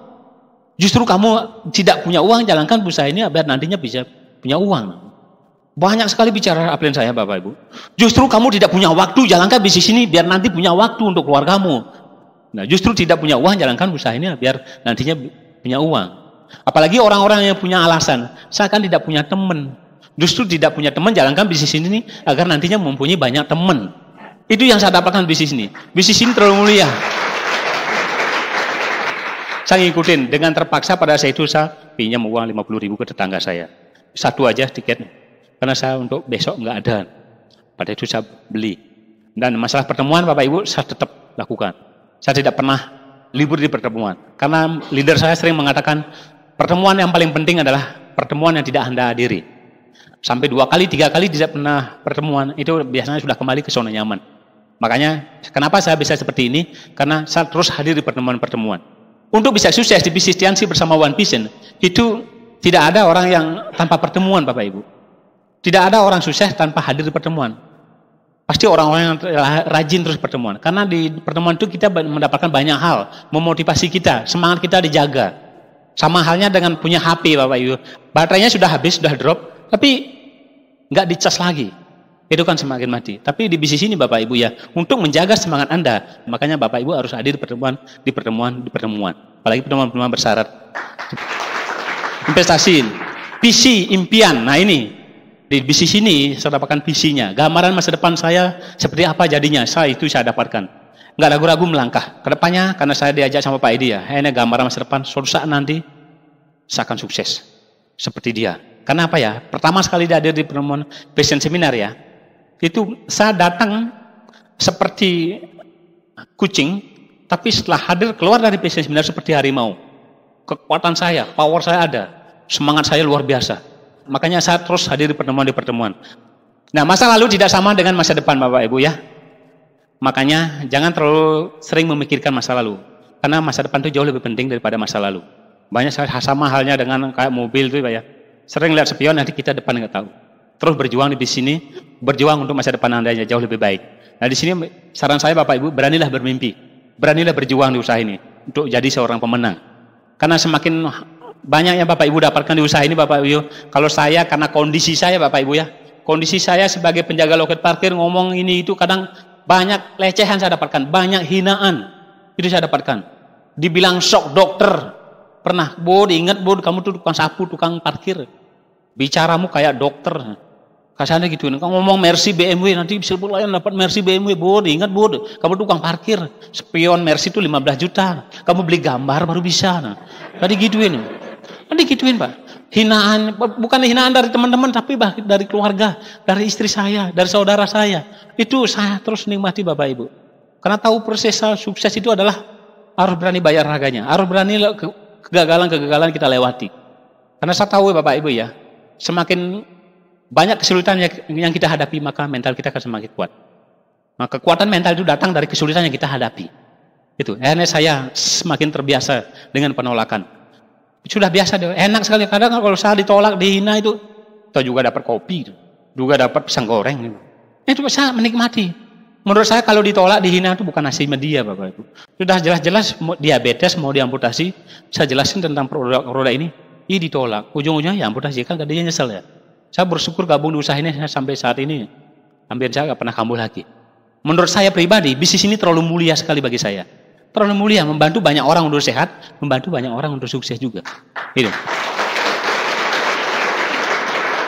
Justru kamu tidak punya uang, jalankan usaha ini biar nantinya bisa punya uang. Banyak sekali bicara apelin saya Bapak Ibu. Justru kamu tidak punya waktu, jalankan bisnis ini biar nanti punya waktu untuk keluargamu. Nah justru tidak punya uang, jalankan usaha ini biar nantinya punya uang. Apalagi orang-orang yang punya alasan, saya kan tidak punya teman. Justru tidak punya teman, jalankan bisnis ini agar nantinya mempunyai banyak teman. Itu yang saya dapatkan bisnis ini. Bisnis ini terlalu mulia. Saya ngikutin, dengan terpaksa pada saat itu saya pinjam uang 50.000 ke tetangga saya. 1 aja tiketnya. Karena saya untuk besok nggak ada. Pada itu saya beli. Dan masalah pertemuan Bapak Ibu saya tetap lakukan. Saya tidak pernah libur di pertemuan. Karena leader saya sering mengatakan pertemuan yang paling penting adalah pertemuan yang tidak Anda hadiri. Sampai 2 kali, 3 kali tidak pernah pertemuan, itu biasanya sudah kembali ke zona nyaman. Makanya kenapa saya bisa seperti ini? Karena saya terus hadir di pertemuan-pertemuan. Untuk bisa sukses di bisnis Tiansi bersama One Vision, itu tidak ada orang yang tanpa pertemuan Bapak Ibu. Tidak ada orang sukses tanpa hadir di pertemuan. Pasti orang-orang yang rajin terus pertemuan. Karena di pertemuan itu kita mendapatkan banyak hal, memotivasi kita, semangat kita dijaga. Sama halnya dengan punya HP Bapak Ibu. Baterainya sudah habis, sudah drop. Tapi nggak dicas lagi, itu kan semakin mati. Tapi di bisnis ini Bapak Ibu ya, untuk menjaga semangat Anda, makanya Bapak Ibu harus hadir di pertemuan. Apalagi pertemuan bersyarat. Investasi, visi, impian. Nah ini di bisnis ini saya dapatkan visinya, gambaran masa depan saya seperti apa jadinya. Saya dapatkan. Nggak ragu-ragu melangkah kedepannya karena saya diajak sama Pak Edi ya. Ini gambaran masa depan. Suatu saat nanti saya akan sukses seperti dia. Karena apa ya? Pertama sekali dia hadir di pertemuan passion seminar ya, itu saya datang seperti kucing Tapi setelah hadir keluar dari Vision Seminar seperti harimau. Kekuatan saya, power saya ada. Semangat saya luar biasa. Makanya saya terus hadir di pertemuan. Nah, masa lalu tidak sama dengan masa depan Bapak Ibu ya. Makanya jangan terlalu sering memikirkan masa lalu. Karena masa depan itu jauh lebih penting daripada masa lalu. Banyak sama halnya dengan kayak mobil itu Pak ya. Sering lihat spion, nanti kita depan nggak tahu. Terus berjuang di sini, berjuang untuk masa depan Anda jauh lebih baik. Nah di sini saran saya Bapak Ibu, beranilah bermimpi. Beranilah berjuang di usaha ini untuk jadi seorang pemenang. Karena semakin banyak yang Bapak Ibu dapatkan di usaha ini Bapak Ibu. Kalau saya karena kondisi saya Bapak Ibu ya. Kondisi saya sebagai penjaga loket parkir ngomong ini itu kadang banyak lecehan saya dapatkan, banyak hinaan itu saya dapatkan. Dibilang shock dokter, pernah, Bod, ingat Bod, kamu tuh tukang sapu, tukang parkir, bicaramu kayak dokter, kasarnya gitu. Kamu ngomong Mercy BMW, nanti bisa lain dapat Mercy BMW, Bod, ingat Bod, kamu tukang parkir, spion Mercy itu 15 juta, kamu beli gambar baru bisa. Nah, tadi gituin Pak. Hinaan, bukan hinaan dari teman-teman, tapi dari keluarga, dari istri saya, dari saudara saya. Itu saya terus nikmati Bapak Ibu. Karena tahu proses sukses itu adalah harus berani bayar harganya, harus berani kegagalan kita lewati. Karena saya tahu Bapak Ibu ya, semakin banyak kesulitan yang kita hadapi, maka mental kita akan semakin kuat. Maka kekuatan mental itu datang dari kesulitan yang kita hadapi. Itu, akhirnya saya semakin terbiasa dengan penolakan. Sudah biasa deh, enak sekali. Kadang kalau saya ditolak, dihina itu, atau juga dapat kopi, juga dapat pisang goreng. Itu saya menikmati. Menurut saya kalau ditolak, dihina itu bukan nasib media Bapak Ibu. Sudah jelas-jelas diabetes mau diamputasi, saya jelasin tentang roda ini, ditolak. Ujung-ujungnya ya amputasi, kan dia nyesel ya. Saya bersyukur gabung di usaha ini sampai saat ini. Hampir saya nggak pernah kambuh lagi. Menurut saya pribadi, bisnis ini terlalu mulia sekali bagi saya. Terlalu mulia, membantu banyak orang untuk sehat, membantu banyak orang untuk sukses juga. Gitu.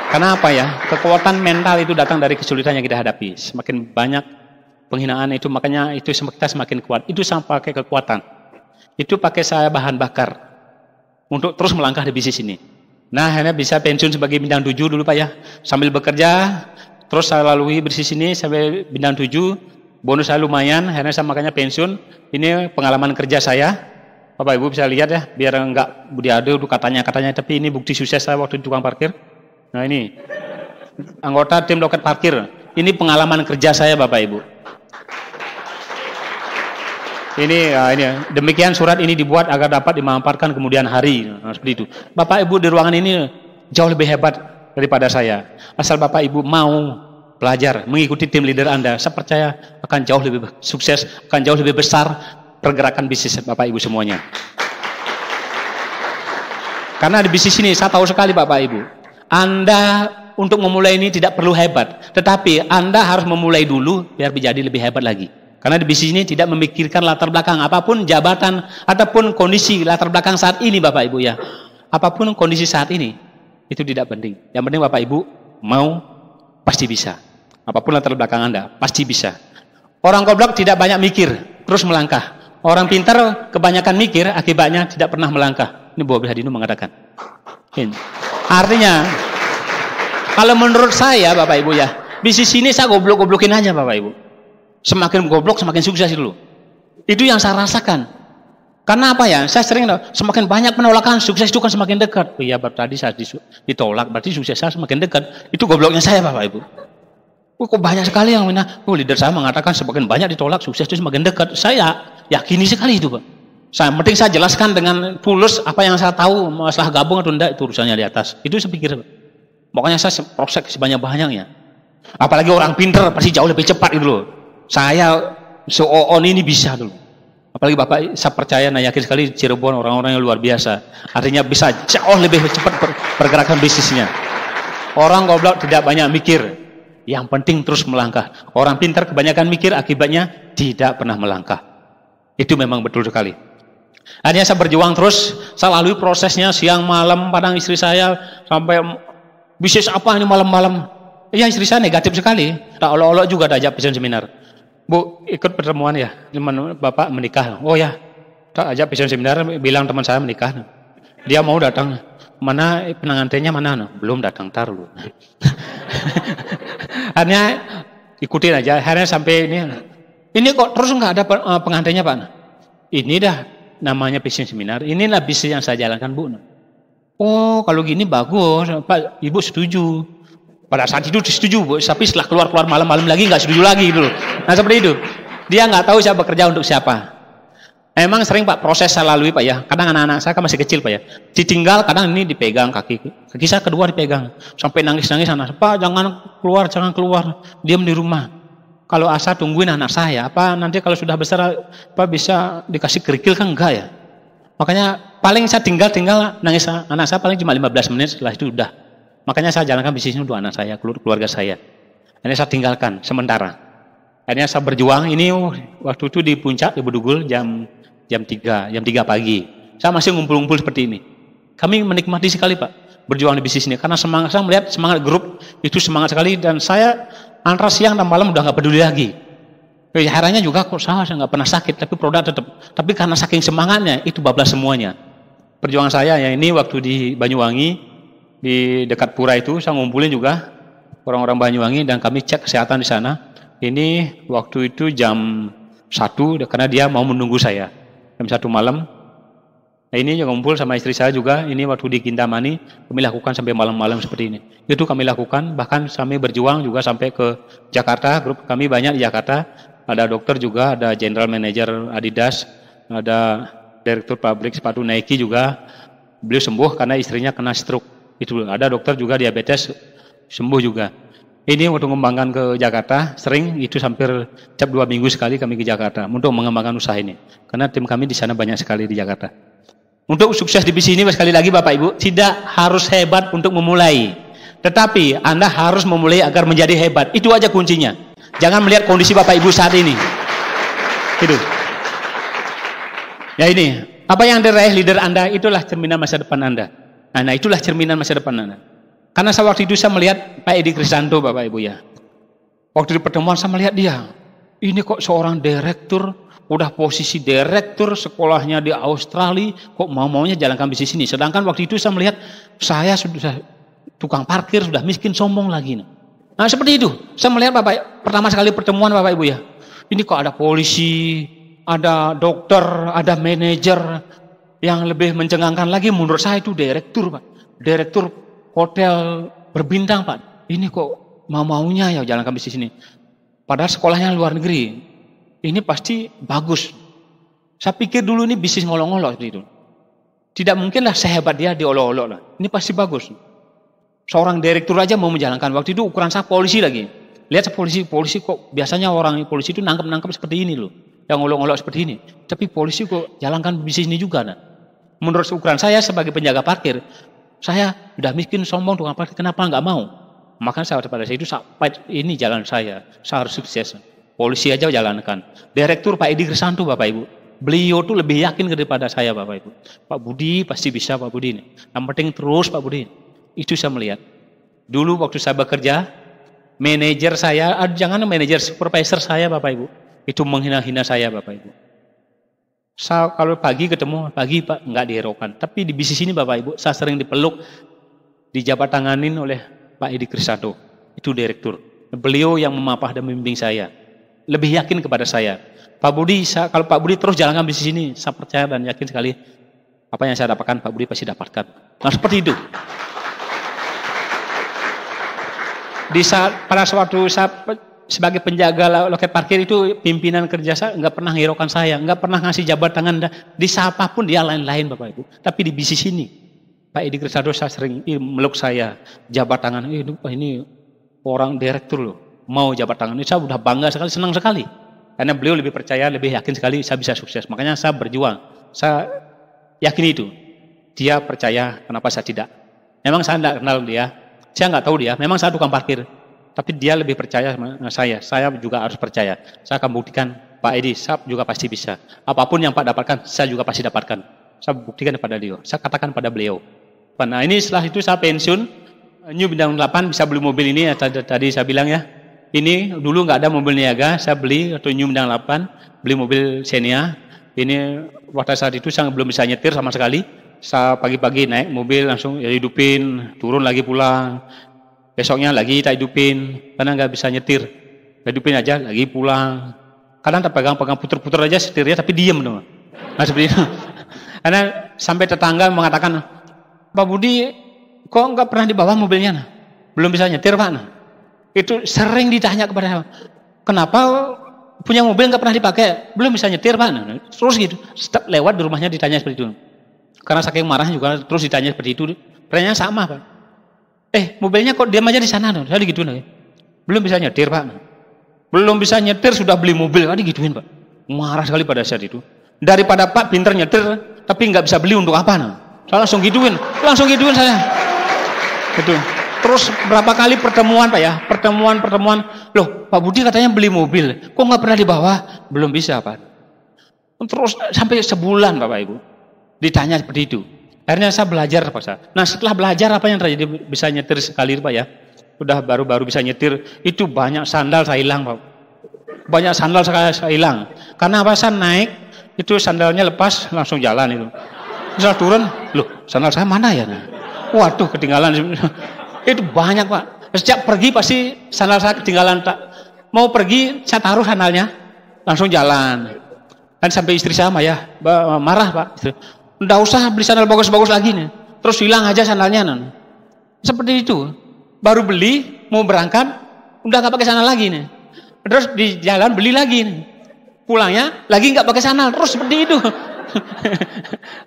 Karena apa ya? Kekuatan mental itu datang dari kesulitan yang kita hadapi. Semakin banyak penghinaan itu, makanya itu kita semakin kuat. Itu sama pakai kekuatan. Itu pakai saya bahan bakar untuk terus melangkah di bisnis ini. Nah, akhirnya bisa pensiun sebagai bintang 7 dulu Pak ya. Sambil bekerja, terus saya lalui bisnis ini sampai bintang 7. Bonus saya lumayan, akhirnya saya makanya pensiun. Ini pengalaman kerja saya. Bapak Ibu bisa lihat ya, biar enggak diadu katanya, tapi ini bukti sukses saya waktu di tukang parkir. Nah ini, anggota tim loket parkir. Ini pengalaman kerja saya Bapak Ibu. Ini demikian surat ini dibuat agar dapat dimanfaatkan kemudian hari. Nah, seperti itu. Bapak Ibu di ruangan ini jauh lebih hebat daripada saya. Asal Bapak Ibu mau belajar, mengikuti tim leader Anda, saya percaya akan jauh lebih sukses, akan jauh lebih besar pergerakan bisnis Bapak Ibu semuanya. Karena di bisnis ini saya tahu sekali Bapak Ibu, Anda untuk memulai ini tidak perlu hebat, tetapi Anda harus memulai dulu biar menjadi lebih hebat lagi. Karena di bisnis ini tidak memikirkan latar belakang, apapun jabatan, ataupun kondisi latar belakang saat ini Bapak Ibu ya. Apapun kondisi saat ini, itu tidak penting. Yang penting Bapak Ibu mau, pasti bisa. Apapun latar belakang Anda, pasti bisa. Orang goblok tidak banyak mikir, terus melangkah. Orang pintar kebanyakan mikir, akibatnya tidak pernah melangkah. Ini Bobi Hadino mengatakan. Artinya, kalau menurut saya Bapak Ibu ya, bisnis ini saya goblok-goblokin aja Bapak Ibu. Semakin goblok, semakin sukses dulu. Itu yang saya rasakan. Karena apa ya, saya sering semakin banyak penolakan, sukses itu kan semakin dekat. Oh iya, tadi saya ditolak, berarti sukses saya semakin dekat. Itu gobloknya saya Bapak Ibu. Kok banyak sekali yang leader saya mengatakan semakin banyak ditolak, sukses itu semakin dekat. Saya yakini sekali itu Pak. Penting saya jelaskan dengan tulus apa yang saya tahu, masalah gabung atau enggak itu urusannya di atas. Itu saya pikir Pak. Makanya saya proses sebanyak-banyaknya. Apalagi orang pintar pasti jauh lebih cepat itu loh. Saya so-on ini bisa dulu. Apalagi Bapak, saya percaya, yakin sekali Cirebon orang-orang yang luar biasa. Artinya bisa jauh lebih cepat pergerakan bisnisnya. Orang goblok tidak banyak mikir. Yang penting terus melangkah. Orang pintar kebanyakan mikir, akibatnya tidak pernah melangkah. Itu memang betul sekali. Akhirnya saya berjuang terus, saya lalui prosesnya siang malam, padang istri saya sampai bisnis apa ini malam-malam. Ya istri saya negatif sekali. Tak olok-olok juga ada ajak Vision Seminar. Bu, ikut pertemuan ya, Bapak menikah. Oh ya, tak ajak Vision Seminar, bilang teman saya menikah. Dia mau datang. Mana pengantinnya mana? Belum datang, tar lu. Akhirnya ikutin aja. Akhirnya sampai ini kok terus nggak ada pengantinnya Pak. ini dah namanya bisnis seminar, inilah bisnis yang saya jalankan Bu. Oh kalau gini bagus, Pak Ibu setuju. Pada saat itu setuju Bu, tapi setelah keluar malam-malam lagi nggak setuju lagi gitu. Nah seperti itu, dia nggak tahu saya bekerja untuk siapa. Emang sering Pak proses saya lalui Pak ya. Kadang anak-anak saya kan masih kecil Pak ya. Ditinggal, kadang ini dipegang kaki saya kedua dipegang. Sampai nangis-nangis anak, Pak jangan keluar, diam di rumah. Kalau asa tungguin anak saya, apa nanti kalau sudah besar Pak bisa dikasih kerikil kan enggak ya. Makanya paling saya tinggal nangis anak saya paling cuma 15 menit, setelah itu udah. Makanya saya jalankan bisnis untuk anak saya, keluarga saya. Ini saya tinggalkan sementara. Akhirnya saya berjuang ini waktu itu di puncak di Bedugul jam 3 pagi. Saya masih ngumpul-ngumpul seperti ini. Kami menikmati sekali Pak berjuang di bisnis ini karena saya melihat semangat grup itu semangat sekali dan saya antara siang dan malam udah nggak peduli lagi. Akhirnya juga kok saya nggak pernah sakit tapi produk tetap. Tapi karena saking semangatnya itu bablas semuanya. Perjuangan saya ya ini waktu di Banyuwangi di dekat Pura itu saya ngumpulin juga orang-orang Banyuwangi dan kami cek kesehatan di sana. Ini waktu itu jam 1 karena dia mau menunggu saya. Jam 1 malam. Nah ini yang ngumpul sama istri saya juga. Ini waktu di Kintamani kami lakukan sampai malam-malam seperti ini. Itu kami lakukan. Bahkan kami berjuang juga sampai ke Jakarta. Grup kami banyak di Jakarta. Ada dokter juga, ada general manager Adidas, ada direktur pabrik sepatu Nike juga. Beliau sembuh karena istrinya kena stroke. Itu ada dokter juga diabetes sembuh juga. Ini untuk mengembangkan ke Jakarta, sering itu hampir tiap 2 minggu sekali kami ke Jakarta untuk mengembangkan usaha ini. Karena tim kami di sana banyak sekali di Jakarta. Untuk sukses di bisnis ini sekali lagi Bapak Ibu, tidak harus hebat untuk memulai. Tetapi Anda harus memulai agar menjadi hebat. Itu aja kuncinya. Jangan melihat kondisi Bapak Ibu saat ini. Itu. Ya ini, apa yang diraih leader Anda itulah cerminan masa depan Anda. Nah itulah cerminan masa depan Anda. Karena waktu itu saya melihat Pak Edi Krisanto Bapak Ibu ya. Waktu di pertemuan saya melihat dia. Ini kok seorang direktur, udah posisi direktur sekolahnya di Australia, kok mau-maunya jalankan bisnis ini. Sedangkan waktu itu saya melihat saya sudah tukang parkir, sudah miskin, sombong lagi. Nah seperti itu. Saya melihat Bapak, pertama sekali pertemuan Bapak Ibu ya. Ini kok ada polisi, ada dokter, ada manajer. Yang lebih mencengangkan lagi menurut saya itu direktur Pak. Direktur hotel berbintang Pak. Ini kok mau-maunya ya jalankan bisnis ini. Padahal sekolahnya luar negeri. Ini pasti bagus. Saya pikir dulu ini bisnis ngolok-ngolok seperti itu. Tidak mungkinlah sehebat dia diolok-olok lah. Ini pasti bagus. Seorang direktur aja mau menjalankan. Waktu itu ukuran saya polisi lagi. Lihat polisi kok biasanya orang polisi itu nangkep seperti ini loh. Yang ngolok-ngolok seperti ini. Tapi polisi kok jalankan bisnis ini juga. Nah. Menurut ukuran saya sebagai penjaga parkir, saya udah miskin, sombong, tukang parkir, kenapa nggak mau? Makanya saya pada saya itu ini jalan saya harus sukses. Polisi aja jalankan. Direktur Pak Edi Krisanto Bapak Ibu, beliau tuh lebih yakin daripada saya Bapak Ibu. Pak Budi pasti bisa Pak Budi ini. Yang penting terus Pak Budi. Itu saya melihat. Dulu waktu saya bekerja, manajer saya, jangan manajer, supervisor saya Bapak Ibu, itu menghina-hina saya Bapak Ibu. Saya kalau pagi ketemu, pagi Pak nggak dihiraukan. Tapi di bisnis ini Bapak Ibu, saya sering dipeluk, dijabat tanganin oleh Pak Edi Krisanto. Itu direktur. Beliau yang memapah dan membimbing saya. Lebih yakin kepada saya. Pak Budi, kalau Pak Budi terus jalankan bisnis ini, saya percaya dan yakin sekali apa yang saya dapatkan, Pak Budi pasti dapatkan. Nah seperti itu. Pada suatu saat sebagai penjaga loket parkir itu pimpinan kerja saya nggak pernah ngiraukan saya, nggak pernah ngasih jabat tangan di siapapun dia lain-lain Bapak Ibu. Tapi di bisnis ini Pak Edi Krisanto saya sering meluk saya, jabat tangan. Ini orang direktur loh, mau jabat tangan. Ini saya udah bangga sekali, senang sekali. Karena beliau lebih percaya, lebih yakin sekali saya bisa sukses. Makanya saya berjuang. Saya yakin itu. Dia percaya, kenapa saya tidak? Memang saya tidak kenal dia, saya nggak tahu dia. Memang saya tukang parkir. Tapi dia lebih percaya sama saya juga harus percaya. Saya akan buktikan, Pak Edi, saya juga pasti bisa. Apapun yang Pak dapatkan, saya juga pasti dapatkan. Saya buktikan kepada dia, saya katakan pada beliau. Nah ini setelah itu saya pensiun, New Bintang 8 bisa beli mobil ini, tadi saya bilang ya. Ini dulu nggak ada mobil niaga, saya beli, atau New Bintang 8, beli mobil Xenia. Ini waktu saat itu saya belum bisa nyetir sama sekali. Saya pagi-pagi naik mobil langsung ya hidupin, turun lagi pulang. Besoknya lagi tak hidupin, karena nggak bisa nyetir. Hidupin aja, lagi pulang. Kadang terpegang-pegang puter-puter aja setirnya, tapi diem dong. Nah, seperti itu. Karena sampai tetangga mengatakan, Pak Budi, kok nggak pernah dibawa mobilnya? Nah? Belum bisa nyetir, Pak. Nah, itu sering ditanya kepada saya, kenapa punya mobil nggak pernah dipakai? Belum bisa nyetir, Pak. Nah, terus gitu. Setiap lewat di rumahnya ditanya seperti itu. Karena saking marahnya juga terus ditanya seperti itu. Pertanyaan sama, Pak. Mobilnya kok diam aja di sana? Nah, saya digituin lagi. Belum bisa nyetir, Pak. Nah, belum bisa nyetir sudah beli mobil, tadi gituin, Pak. Marah sekali pada saat itu. Daripada Pak pinter nyetir tapi nggak bisa beli untuk apa? Nah, saya langsung gituin saya. Gitu. Terus berapa kali pertemuan, Pak ya? Pertemuan. Loh, Pak Budi katanya beli mobil, kok nggak pernah dibawa? Belum bisa, Pak. Terus sampai sebulan, Bapak Ibu. Ditanya seperti itu. Akhirnya saya belajar, Pak. Nah, setelah belajar apa yang terjadi, bisa nyetir sekali, Pak ya. Udah baru bisa nyetir, itu banyak sandal saya hilang, Pak. Banyak sandal saya hilang. Karena apa? Saya naik, itu sandalnya lepas, langsung jalan itu. Bisa turun, loh, sandal saya mana ya? Waduh, ketinggalan. Itu banyak, Pak. Sejak pergi pasti sandal saya ketinggalan. Mau pergi, saya taruh sandalnya, langsung jalan. Dan sampai istri saya marah, Pak. Nggak usah beli sandal bagus-bagus lagi nih. Terus hilang aja sandalnya. Seperti itu. Baru beli, mau berangkat, udah nggak pakai sandal lagi nih. Terus di jalan beli lagi nih. Pulangnya lagi nggak pakai sandal, terus seperti itu.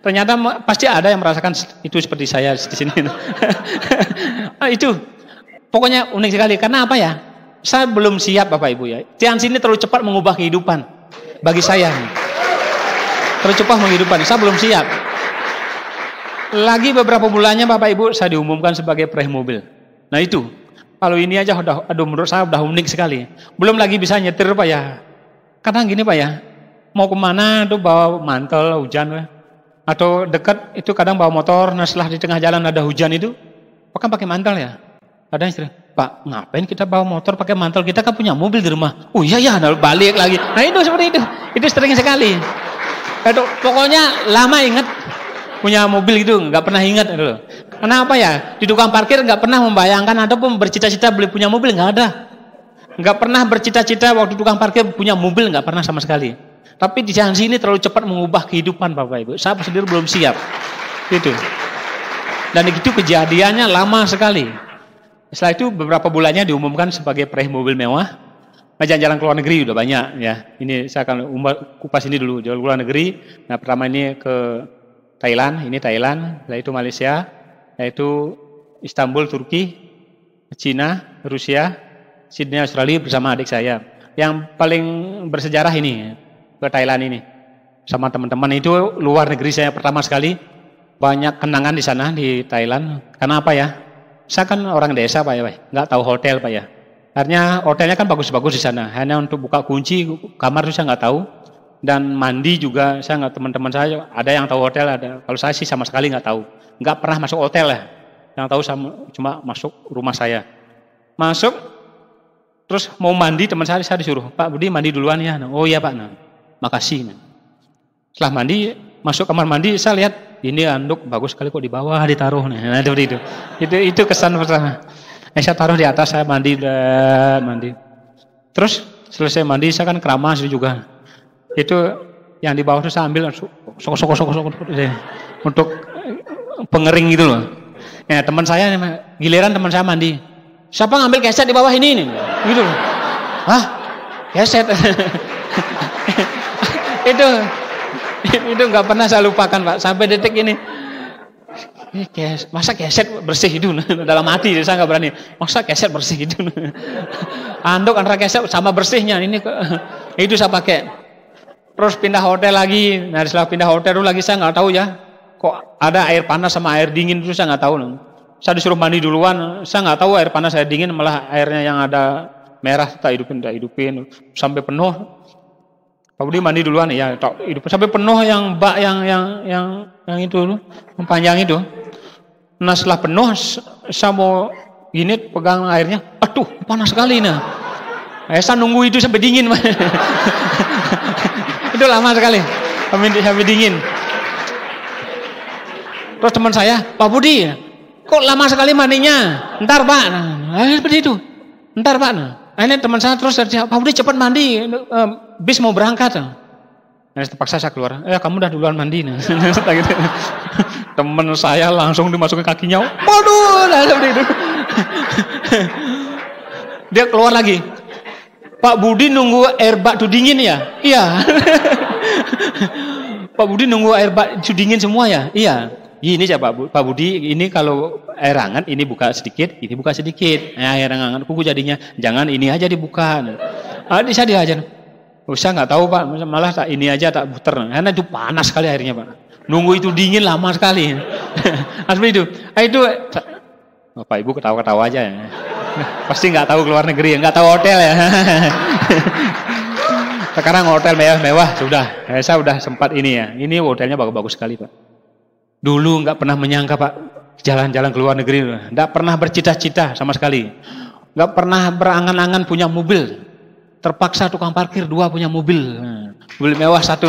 Ternyata pasti ada yang merasakan itu seperti saya di sini. Itu pokoknya unik sekali. Karena apa ya? Saya belum siap, Bapak Ibu ya. Tians ini terlalu cepat mengubah kehidupan bagi saya. Terlalu cepat menghidupan. Saya belum siap. Lagi beberapa bulannya, Bapak Ibu, saya diumumkan sebagai peraih mobil. Nah itu, kalau ini aja menurut saya udah unik sekali. Belum lagi bisa nyetir, Pak ya. Karena gini, Pak ya, mau kemana tuh bawa mantel hujan, Pak. Atau dekat itu kadang bawa motor. Nah setelah di tengah jalan ada hujan itu, kan pakai mantel ya. Ada istri, Pak, ngapain kita bawa motor pakai mantel? Kita kan punya mobil di rumah. Oh iya ya, balik lagi. Nah itu seperti itu. Itu sering sekali. Pokoknya lama ingat punya mobil gitu, nggak pernah ingat itu. Kenapa ya? Di tukang parkir nggak pernah membayangkan ataupun bercita-cita beli punya mobil, nggak ada. Nggak pernah bercita-cita waktu tukang parkir punya mobil, nggak pernah sama sekali. Tapi di sini terlalu cepat mengubah kehidupan, Bapak Ibu. Saya sendiri belum siap. Gitu. Dan itu kejadiannya lama sekali. Setelah itu beberapa bulannya diumumkan sebagai peraih mobil mewah. Jalan-jalan ke luar negeri udah banyak ya. Ini saya akan kupas ini dulu, jalan ke luar negeri. Nah, pertama ini ke Thailand, setelah itu Malaysia, yaitu Istanbul, Turki, Cina, Rusia, Sydney, Australia bersama adik saya. Yang paling bersejarah ini ke Thailand ini. Sama teman-teman itu luar negeri saya pertama sekali. Banyak kenangan di sana di Thailand. Karena apa ya? Saya kan orang desa, Pak ya, nggak tahu hotel, Pak ya. Artinya hotelnya kan bagus-bagus di sana. Hanya untuk buka kunci kamar itu saya nggak tahu. Dan mandi juga saya nggak, teman-teman saya ada yang tahu hotel, ada. Kalau saya sih sama sekali nggak tahu. Nggak pernah masuk hotel ya. Yang tahu cuma masuk rumah saya. Masuk, terus mau mandi teman saya disuruh, Pak Budi mandi duluan ya. Oh iya Pak, makasih. Setelah mandi, masuk kamar mandi, saya lihat ini anduk bagus sekali kok di bawah ditaruh. Nah seperti itu. Itu kesan pertama. Saya taruh di atas, saya mandi. Terus selesai mandi, saya kan keramas juga. Itu yang di bawah itu saya ambil sok untuk pengering gitu loh. Ya teman saya, giliran teman saya mandi. Siapa ngambil keset di bawah ini? Gitu loh. Hah? Keset? itu nggak pernah saya lupakan, Pak. Sampai detik ini. Masa keset bersih itu dalam hati saya nggak berani. Masa keset bersih itu. Anduk antara keset sama bersihnya ini itu saya pakai. Terus pindah hotel lagi. Nah setelah pindah hotel dulu lagi saya nggak tahu ya. Kok ada air panas sama air dingin itu saya nggak tahu. Saya disuruh mandi duluan. Saya nggak tahu air panas air dingin, malah airnya yang ada merah tak hidupin sampai penuh. Pak Budi mandi duluan ya, hidupin sampai penuh yang bak yang itu yang panjang itu. Nah setelah penuh saya mau gini pegang airnya, aduh panas sekali nah. Saya nunggu itu sampai dingin. Itu lama sekali sampai dingin. Terus teman saya, Pak Budi, kok lama sekali mandinya? Ntar Pak, seperti itu. Ntar Pak. Ini teman saya terus Pak Budi cepat mandi, bis mau berangkat. Nah, terpaksa saya keluar. Kamu udah duluan mandi. Nah. Temen saya langsung dimasukin kakinya. Waduh, nah, seperti itu. Dia keluar lagi. Pak Budi nunggu air bak tuh dingin ya? Iya. Pak Budi nunggu air bak tuh dingin semua ya? Iya. Ini ya Pak Budi, ini kalau air hangat ini buka sedikit, ini buka sedikit. Air hangat kuku jadinya, jangan ini aja dibuka. Saya diajar. Saya nggak tahu Pak, malah tak ini aja tak puter. Karena itu panas sekali airnya Pak. Nunggu itu dingin lama sekali. Seperti itu. Itu Bapak Ibu ketawa-ketawa aja ya. Pasti nggak tahu keluar negeri, nggak tahu hotel ya. Sekarang hotel mewah sudah. Saya sudah sempat ini ya. Ini hotelnya bagus-bagus sekali Pak. Dulu nggak pernah menyangka Pak jalan-jalan ke luar negeri. Nggak pernah bercita-cita sama sekali. Nggak pernah berangan-angan punya mobil. Terpaksa tukang parkir 2 punya mobil. Mobil mewah 1.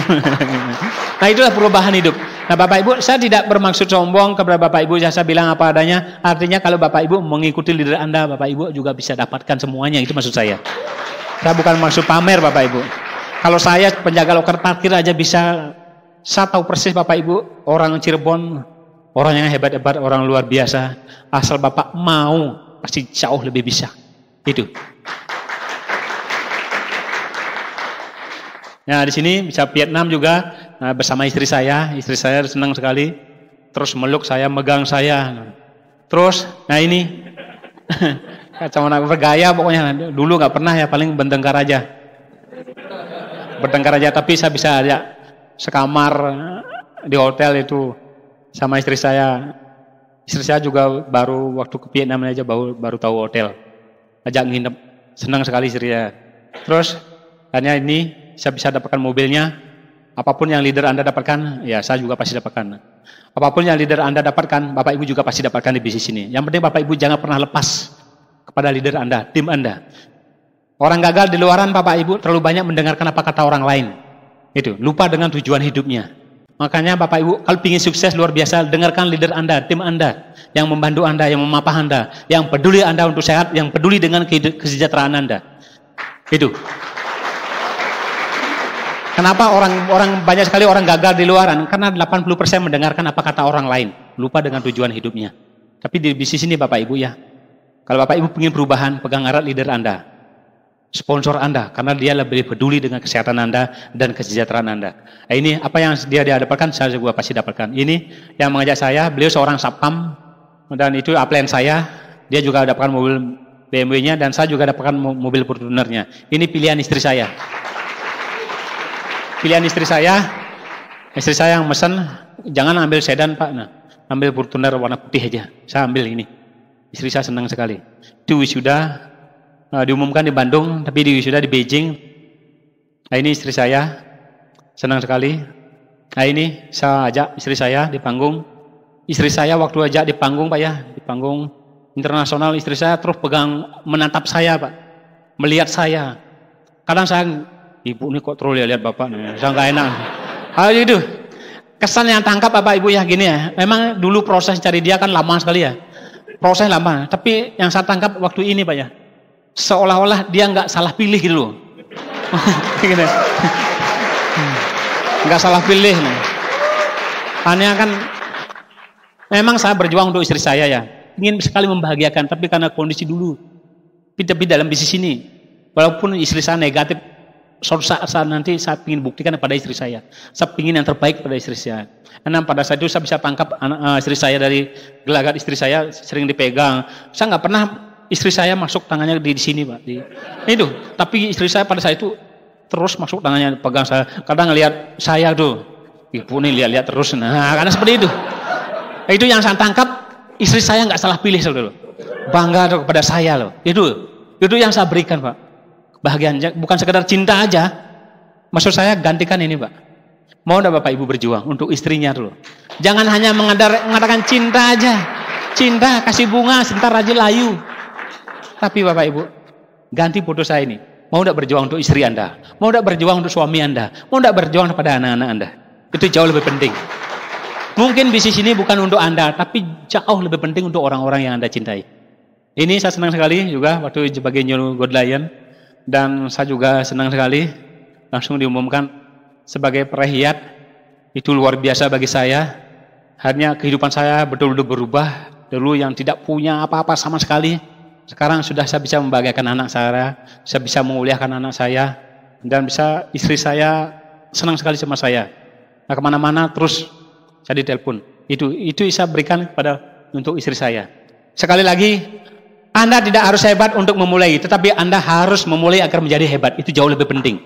Nah itulah perubahan hidup. Nah Bapak Ibu, saya tidak bermaksud sombong kepada Bapak Ibu. Saya bilang apa adanya. Artinya kalau Bapak Ibu mengikuti leader Anda, Bapak Ibu juga bisa dapatkan semuanya. Itu maksud saya. Saya bukan maksud pamer Bapak Ibu. Kalau saya penjaga loker parkir aja bisa. Saya tahu persis Bapak Ibu. Orang Cirebon, orang yang hebat-hebat, orang luar biasa. Asal Bapak mau, pasti jauh lebih bisa. Itu. Nah di sini bisa Vietnam juga bersama istri saya senang sekali. Terus meluk saya, megang saya. Terus, nah ini kacamata bergaya pokoknya. Dulu nggak pernah ya, paling bertengkar aja. Tapi saya bisa ajak sekamar di hotel itu sama istri saya. Istri saya juga baru waktu ke Vietnam aja baru tahu hotel. Ajak nginep, senang sekali istri saya. Terus, hanya ini. Saya bisa dapatkan mobilnya. Apapun yang leader Anda dapatkan, ya saya juga pasti dapatkan. Apapun yang leader Anda dapatkan, Bapak Ibu juga pasti dapatkan di bisnis ini. Yang penting Bapak Ibu jangan pernah lepas kepada leader Anda, tim Anda. Orang gagal di luaran Bapak Ibu terlalu banyak mendengarkan apa kata orang lain. Itu, lupa dengan tujuan hidupnya. Makanya Bapak Ibu kalau ingin sukses luar biasa, dengarkan leader Anda, tim Anda, yang membantu Anda, yang memapah Anda, yang peduli Anda untuk sehat, yang peduli dengan kesejahteraan Anda. Itu. Kenapa orang banyak sekali orang gagal di luaran? Karena 80% mendengarkan apa kata orang lain, lupa dengan tujuan hidupnya. Tapi di bisnis ini Bapak Ibu ya, kalau Bapak Ibu ingin perubahan, pegang erat leader Anda, sponsor Anda, karena dia lebih peduli dengan kesehatan Anda dan kesejahteraan Anda. Nah, ini apa yang dia dapatkan, saya juga pasti dapatkan. Ini yang mengajak saya, beliau seorang satpam dan itu upline saya, dia juga dapatkan mobil BMW-nya dan saya juga dapatkan mobil Fortuner-nya. Ini pilihan istri saya. Pilihan istri saya yang mesen, jangan ambil sedan Pak, nah, ambil Fortuner warna putih aja. Saya ambil ini. Istri saya senang sekali. Itu wisuda diumumkan di Bandung, tapi di wisuda di Beijing. Nah, ini istri saya senang sekali. Nah, ini saya ajak istri saya di panggung. Istri saya waktu ajak di panggung Pak ya, di panggung internasional, istri saya terus menatap saya Pak, melihat saya. Kadang saya, ibu ini kok terus lihat bapak nih, saya nggak enak. Itu kesan yang tangkap Bapak Ibu ya gini ya. Memang dulu proses cari dia kan lama sekali ya. Proses lama. Tapi yang saya tangkap waktu ini Pak ya, seolah-olah dia nggak salah pilih gitu loh. Gini. Nggak salah pilih. Hanya kan, memang saya berjuang untuk istri saya ya. Ingin sekali membahagiakan, tapi karena kondisi dulu. Tapi dalam bisnis ini, walaupun istri saya negatif, suatu saat nanti saya ingin buktikan kepada istri saya. Saya ingin yang terbaik pada istri saya. Karena pada saat itu saya bisa tangkap istri saya dari gelagat istri saya sering dipegang. Saya nggak pernah istri saya masuk tangannya di sini Pak. Itu. Tapi istri saya pada saat itu terus masuk tangannya pegang saya. Kadang ngelihat saya tuh, ibu nih lihat-lihat terus. Nah, karena seperti itu. Itu yang saya tangkap. Istri saya nggak salah pilih saudara. Bangga kepada saya loh. Itu yang saya berikan Pak. Bahagian bukan sekedar cinta aja. Maksud saya gantikan ini Pak. Mau enggak Bapak Ibu berjuang untuk istrinya dulu. Jangan hanya mengatakan cinta aja. Cinta kasih bunga sebentar aja layu. Tapi Bapak Ibu ganti foto saya ini. Mau enggak berjuang untuk istri Anda? Mau enggak berjuang untuk suami Anda? Mau enggak berjuang kepada anak-anak Anda? Itu jauh lebih penting. Mungkin bisnis ini bukan untuk Anda, tapi jauh lebih penting untuk orang-orang yang Anda cintai. Ini saya senang sekali juga waktu sebagai New God Lion. Dan saya juga senang sekali langsung diumumkan sebagai perahiat itu luar biasa bagi saya. Hanya kehidupan saya betul-betul berubah. Dulu yang tidak punya apa-apa sama sekali, sekarang sudah saya bisa membahagiakan anak saya bisa memuliakan anak saya, dan bisa istri saya senang sekali sama saya. Nah, kemana-mana terus saya ditelepon. Itu saya berikan untuk istri saya. Sekali lagi, Anda tidak harus hebat untuk memulai, tetapi Anda harus memulai agar menjadi hebat. Itu jauh lebih penting.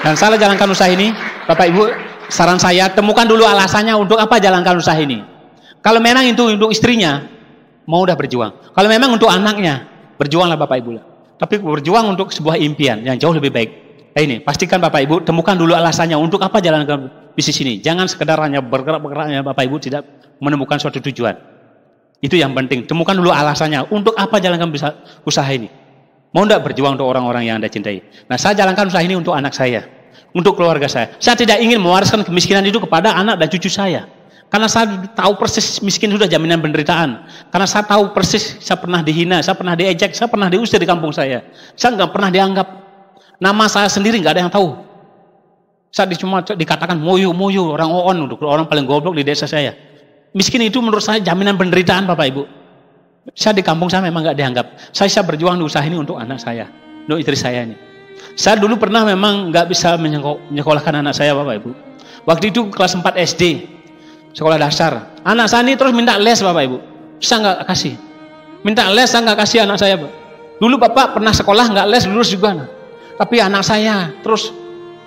Dan salah jalankan usaha ini, Bapak Ibu, saran saya, temukan dulu alasannya untuk apa jalankan usaha ini. Kalau memang itu untuk istrinya, mau udah berjuang. Kalau memang untuk anaknya, berjuanglah Bapak Ibu. Tapi berjuang untuk sebuah impian yang jauh lebih baik. Nah ini, pastikan Bapak Ibu, temukan dulu alasannya untuk apa jalankan bisnis ini. Jangan sekedar hanya bergerak-bergeraknya Bapak Ibu tidak menemukan suatu tujuan. Itu yang penting, temukan dulu alasannya untuk apa jalankan usaha ini. Mau enggak berjuang untuk orang-orang yang Anda cintai. Nah, saya jalankan usaha ini untuk anak saya, untuk keluarga saya. Saya tidak ingin mewariskan kemiskinan itu kepada anak dan cucu saya. Karena saya tahu persis miskin sudah jaminan penderitaan. Karena saya tahu persis saya pernah dihina, saya pernah diejek, saya pernah diusir di kampung saya. Saya nggak pernah dianggap. Nama saya sendiri nggak ada yang tahu. Saya cuma dikatakan moyo, orang oon, orang paling goblok di desa saya. Miskin itu menurut saya jaminan penderitaan Bapak Ibu. Saya di kampung saya memang nggak dianggap. Saya berjuang di usaha ini untuk anak saya, untuk istri saya ini. Saya dulu pernah memang nggak bisa menyekolahkan anak saya Bapak Ibu. Waktu itu kelas 4 SD, sekolah dasar. Anak saya ini terus minta les Bapak Ibu. Saya nggak kasih. Minta les saya nggak kasih anak saya Pak. Dulu Bapak pernah sekolah nggak les, lulus juga. Nah. Tapi anak saya terus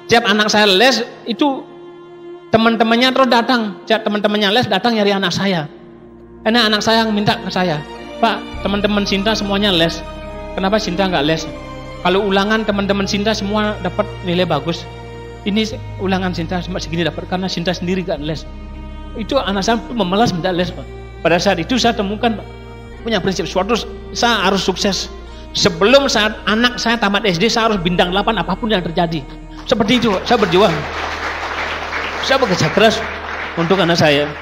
tiap anak saya les itu teman-temannya terus datang. Tiap teman-temannya les datang nyari anak saya. Karena anak saya yang minta ke saya, Pak, teman-teman Sinta semuanya les. Kenapa Sinta nggak les? Kalau ulangan teman-teman Sinta semua dapat nilai bagus. Ini ulangan Sinta cuma segini dapat karena Sinta sendiri nggak les. Itu anak saya memelas minta les Pak. Pada saat itu saya temukan Pak, punya prinsip suatu saya harus sukses. Sebelum saat anak saya tamat SD saya harus bintang 8 apapun yang terjadi. Seperti itu saya berjuang. Saya bekerja keras untuk anak saya.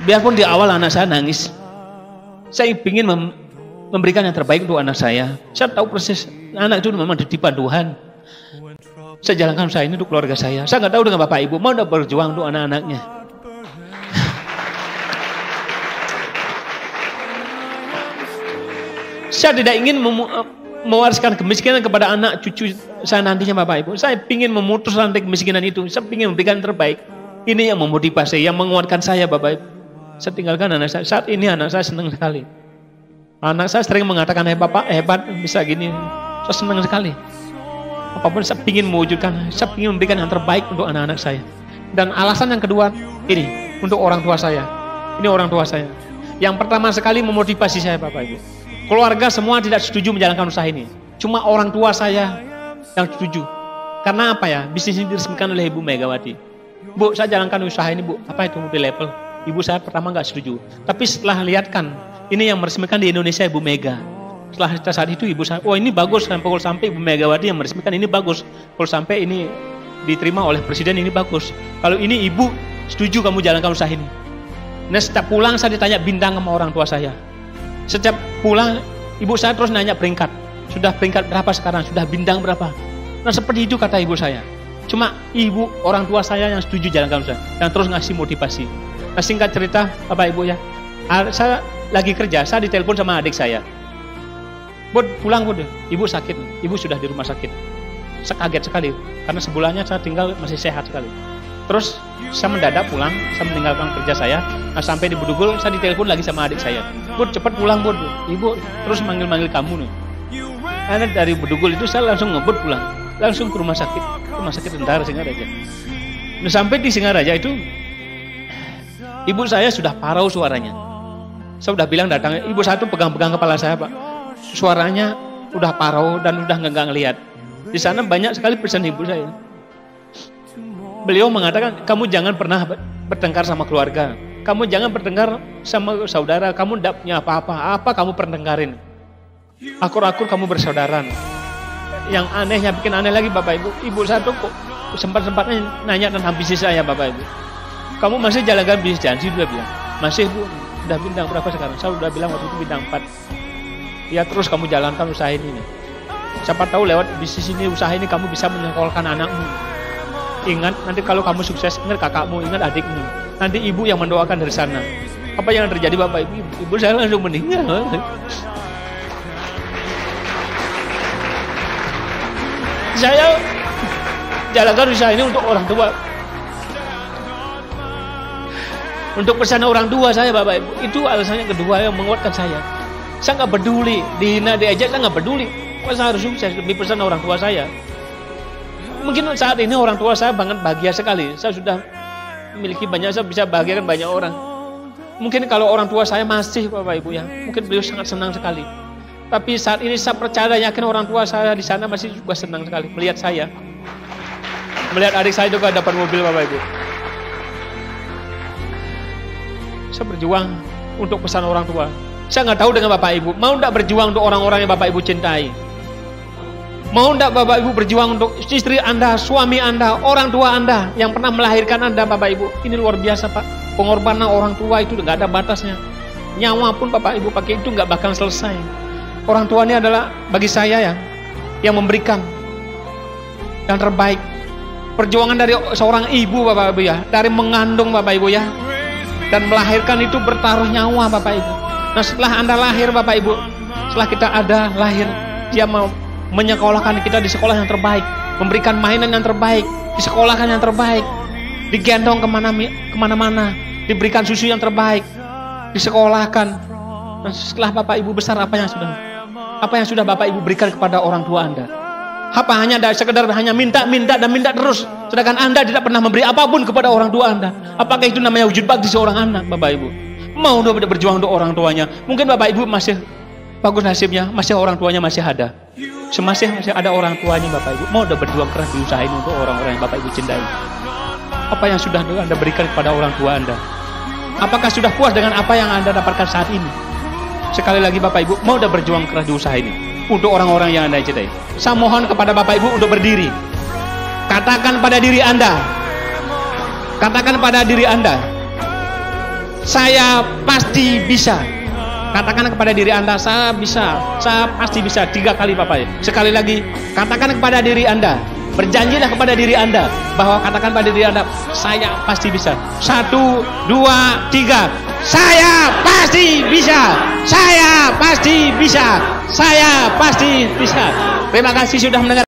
Biarpun di awal anak saya nangis. Saya ingin memberikan yang terbaik untuk anak saya. Saya tahu persis anak itu memang titipan Tuhan. Saya jalankan usaha ini untuk keluarga saya. Saya nggak tahu dengan Bapak Ibu mau berjuang untuk anak-anaknya. Saya tidak ingin mewariskan kemiskinan kepada anak cucu saya nantinya Bapak Ibu. Saya ingin memutus rantai kemiskinan itu. Saya ingin memberikan yang terbaik. Ini yang memotivasi, yang menguatkan saya Bapak Ibu. Saya tinggalkan anak saya. Saat ini anak saya senang sekali. Anak saya sering mengatakan, Bapak hebat bisa gini. Saya senang sekali. Apapun saya ingin mewujudkan. Saya ingin memberikan yang terbaik untuk anak-anak saya. Dan alasan yang kedua ini untuk orang tua saya. Ini orang tua saya. Yang pertama sekali memotivasi saya Bapak Ibu. Keluarga semua tidak setuju menjalankan usaha ini. Cuma orang tua saya yang setuju. Karena apa ya? Bisnis ini diresmikan oleh Ibu Megawati. Bu, saya jalankan usaha ini Bu. Apa itu multi level? Ibu saya pertama nggak setuju. Tapi setelah lihatkan, ini yang meresmikan di Indonesia Ibu Mega. Setelah saat itu Ibu saya, ini bagus. Kalau sampai Ibu Megawati yang meresmikan ini bagus. Kalau sampai ini diterima oleh Presiden ini bagus. Kalau ini Ibu setuju kamu jalankan usaha ini. Nah setiap pulang saya ditanya bintang sama orang tua saya. Setiap pulang, ibu saya terus nanya peringkat. Sudah peringkat berapa sekarang? Sudah bintang berapa? Nah seperti itu kata ibu saya. Cuma ibu, orang tua saya yang setuju jalankan usaha. Yang terus ngasih motivasi. Nah singkat cerita, Bapak Ibu ya. Saya lagi kerja, saya ditelepon sama adik saya. Bud, pulang Bud. Ibu sakit. Ibu sudah di rumah sakit. Saya kaget sekali. Karena sebulannya saya tinggal masih sehat sekali. Terus saya mendadak pulang, saya meninggalkan kerja saya. Nah sampai di Bedugul, saya ditelepon lagi sama adik saya. Bud, cepat pulang Bud. Ibu terus manggil-manggil kamu nih. Karena dari Bedugul itu saya langsung ngebut pulang. Langsung ke rumah sakit tentara Singaraja. Nah sampai di Singaraja itu, ibu saya sudah parau suaranya. Saya udah bilang datang, ibu saya tuh pegang-pegang kepala saya Pak. Suaranya udah parau dan udah nggak ngelihat. Di sana banyak sekali pesan ibu saya. Beliau mengatakan, kamu jangan pernah bertengkar sama keluarga. Kamu jangan bertengkar sama saudara. Kamu tidak punya apa-apa. Apa kamu pertengkarin? Akur-akur kamu bersaudara. Yang anehnya, bikin aneh lagi Bapak Ibu. Ibu saya tuh sempat-sempatnya nanya tentang bisnis saya Bapak Ibu. Kamu masih jalankan bisnis janji? Dia bilang. Masih Bu. Udah bintang berapa sekarang? Saya udah bilang waktu itu bintang 4. Ya terus kamu jalankan usaha ini. Siapa tahu lewat bisnis ini, usaha ini kamu bisa menyekolahkan anakmu. ingat nanti kalau kamu sukses, ingat kakakmu, ingat adikmu. Nanti ibu yang mendoakan dari sana. Apa yang terjadi Bapak Ibu? Ibu saya langsung meninggal. Saya jalankan usaha ini untuk orang tua. Untuk pesan orang tua saya Bapak Ibu. Itu alasannya kedua yang menguatkan saya. Saya nggak peduli, dihina, diejek, saya nggak peduli. Saya harus sukses, demi pesan orang tua saya. Mungkin saat ini orang tua saya banget bahagia sekali. Saya sudah memiliki banyak, saya bisa bahagiakan banyak orang. Mungkin kalau orang tua saya masih Bapak Ibu ya, mungkin beliau sangat senang sekali. Tapi saat ini saya percaya yakin orang tua saya di sana masih juga senang sekali melihat saya. Melihat adik saya juga dapat mobil Bapak Ibu. Saya berjuang untuk pesan orang tua. Saya nggak tahu dengan Bapak Ibu, mau nggak berjuang untuk orang-orang yang Bapak Ibu cintai? Mau nggak Bapak Ibu berjuang untuk istri Anda, suami Anda, orang tua Anda yang pernah melahirkan Anda Bapak Ibu? Ini luar biasa Pak. Pengorbanan orang tua itu nggak ada batasnya. Nyawa pun Bapak Ibu pakai itu nggak bakal selesai. Orang tua ini adalah bagi saya yang memberikan yang terbaik. Perjuangan dari seorang ibu Bapak Ibu ya, dari mengandung Bapak Ibu ya, dan melahirkan itu bertaruh nyawa Bapak Ibu. Nah setelah Anda lahir Bapak Ibu, setelah kita ada lahir, dia mau menyekolahkan kita di sekolah yang terbaik, memberikan mainan yang terbaik, disekolahkan yang terbaik, digendong kemana-mana, diberikan susu yang terbaik, disekolahkan. Nah, setelah Bapak Ibu besar, apa yang sudah Bapak Ibu berikan kepada orang tua Anda? Apa hanya sekedar hanya minta dan minta terus, sedangkan Anda tidak pernah memberi apapun kepada orang tua Anda? Apakah itu namanya wujud bakti seorang anak Bapak Ibu? Mau berjuang untuk orang tuanya? Mungkin Bapak Ibu masih bagus nasibnya, masih orang tuanya masih ada. Masih ada orang tuanya Bapak Ibu. Mau berjuang keras diusahain untuk orang-orang yang Bapak Ibu cintai. Apa yang sudah Anda berikan kepada orang tua Anda? Apakah sudah puas dengan apa yang Anda dapatkan saat ini? Sekali lagi Bapak Ibu, mau berjuang keras diusaha ini untuk orang-orang yang Anda cintai. Saya mohon kepada Bapak Ibu untuk berdiri. Katakan pada diri Anda. Katakan pada diri Anda, saya pasti bisa. Katakan kepada diri Anda, saya bisa, saya pasti bisa. 3 kali Bapak ya. Sekali lagi, katakan kepada diri Anda, berjanjilah kepada diri Anda bahwa katakan pada diri Anda, saya pasti bisa. 1, 2, 3. Saya pasti bisa. Saya pasti bisa. Saya pasti bisa. Terima kasih sudah mendengar.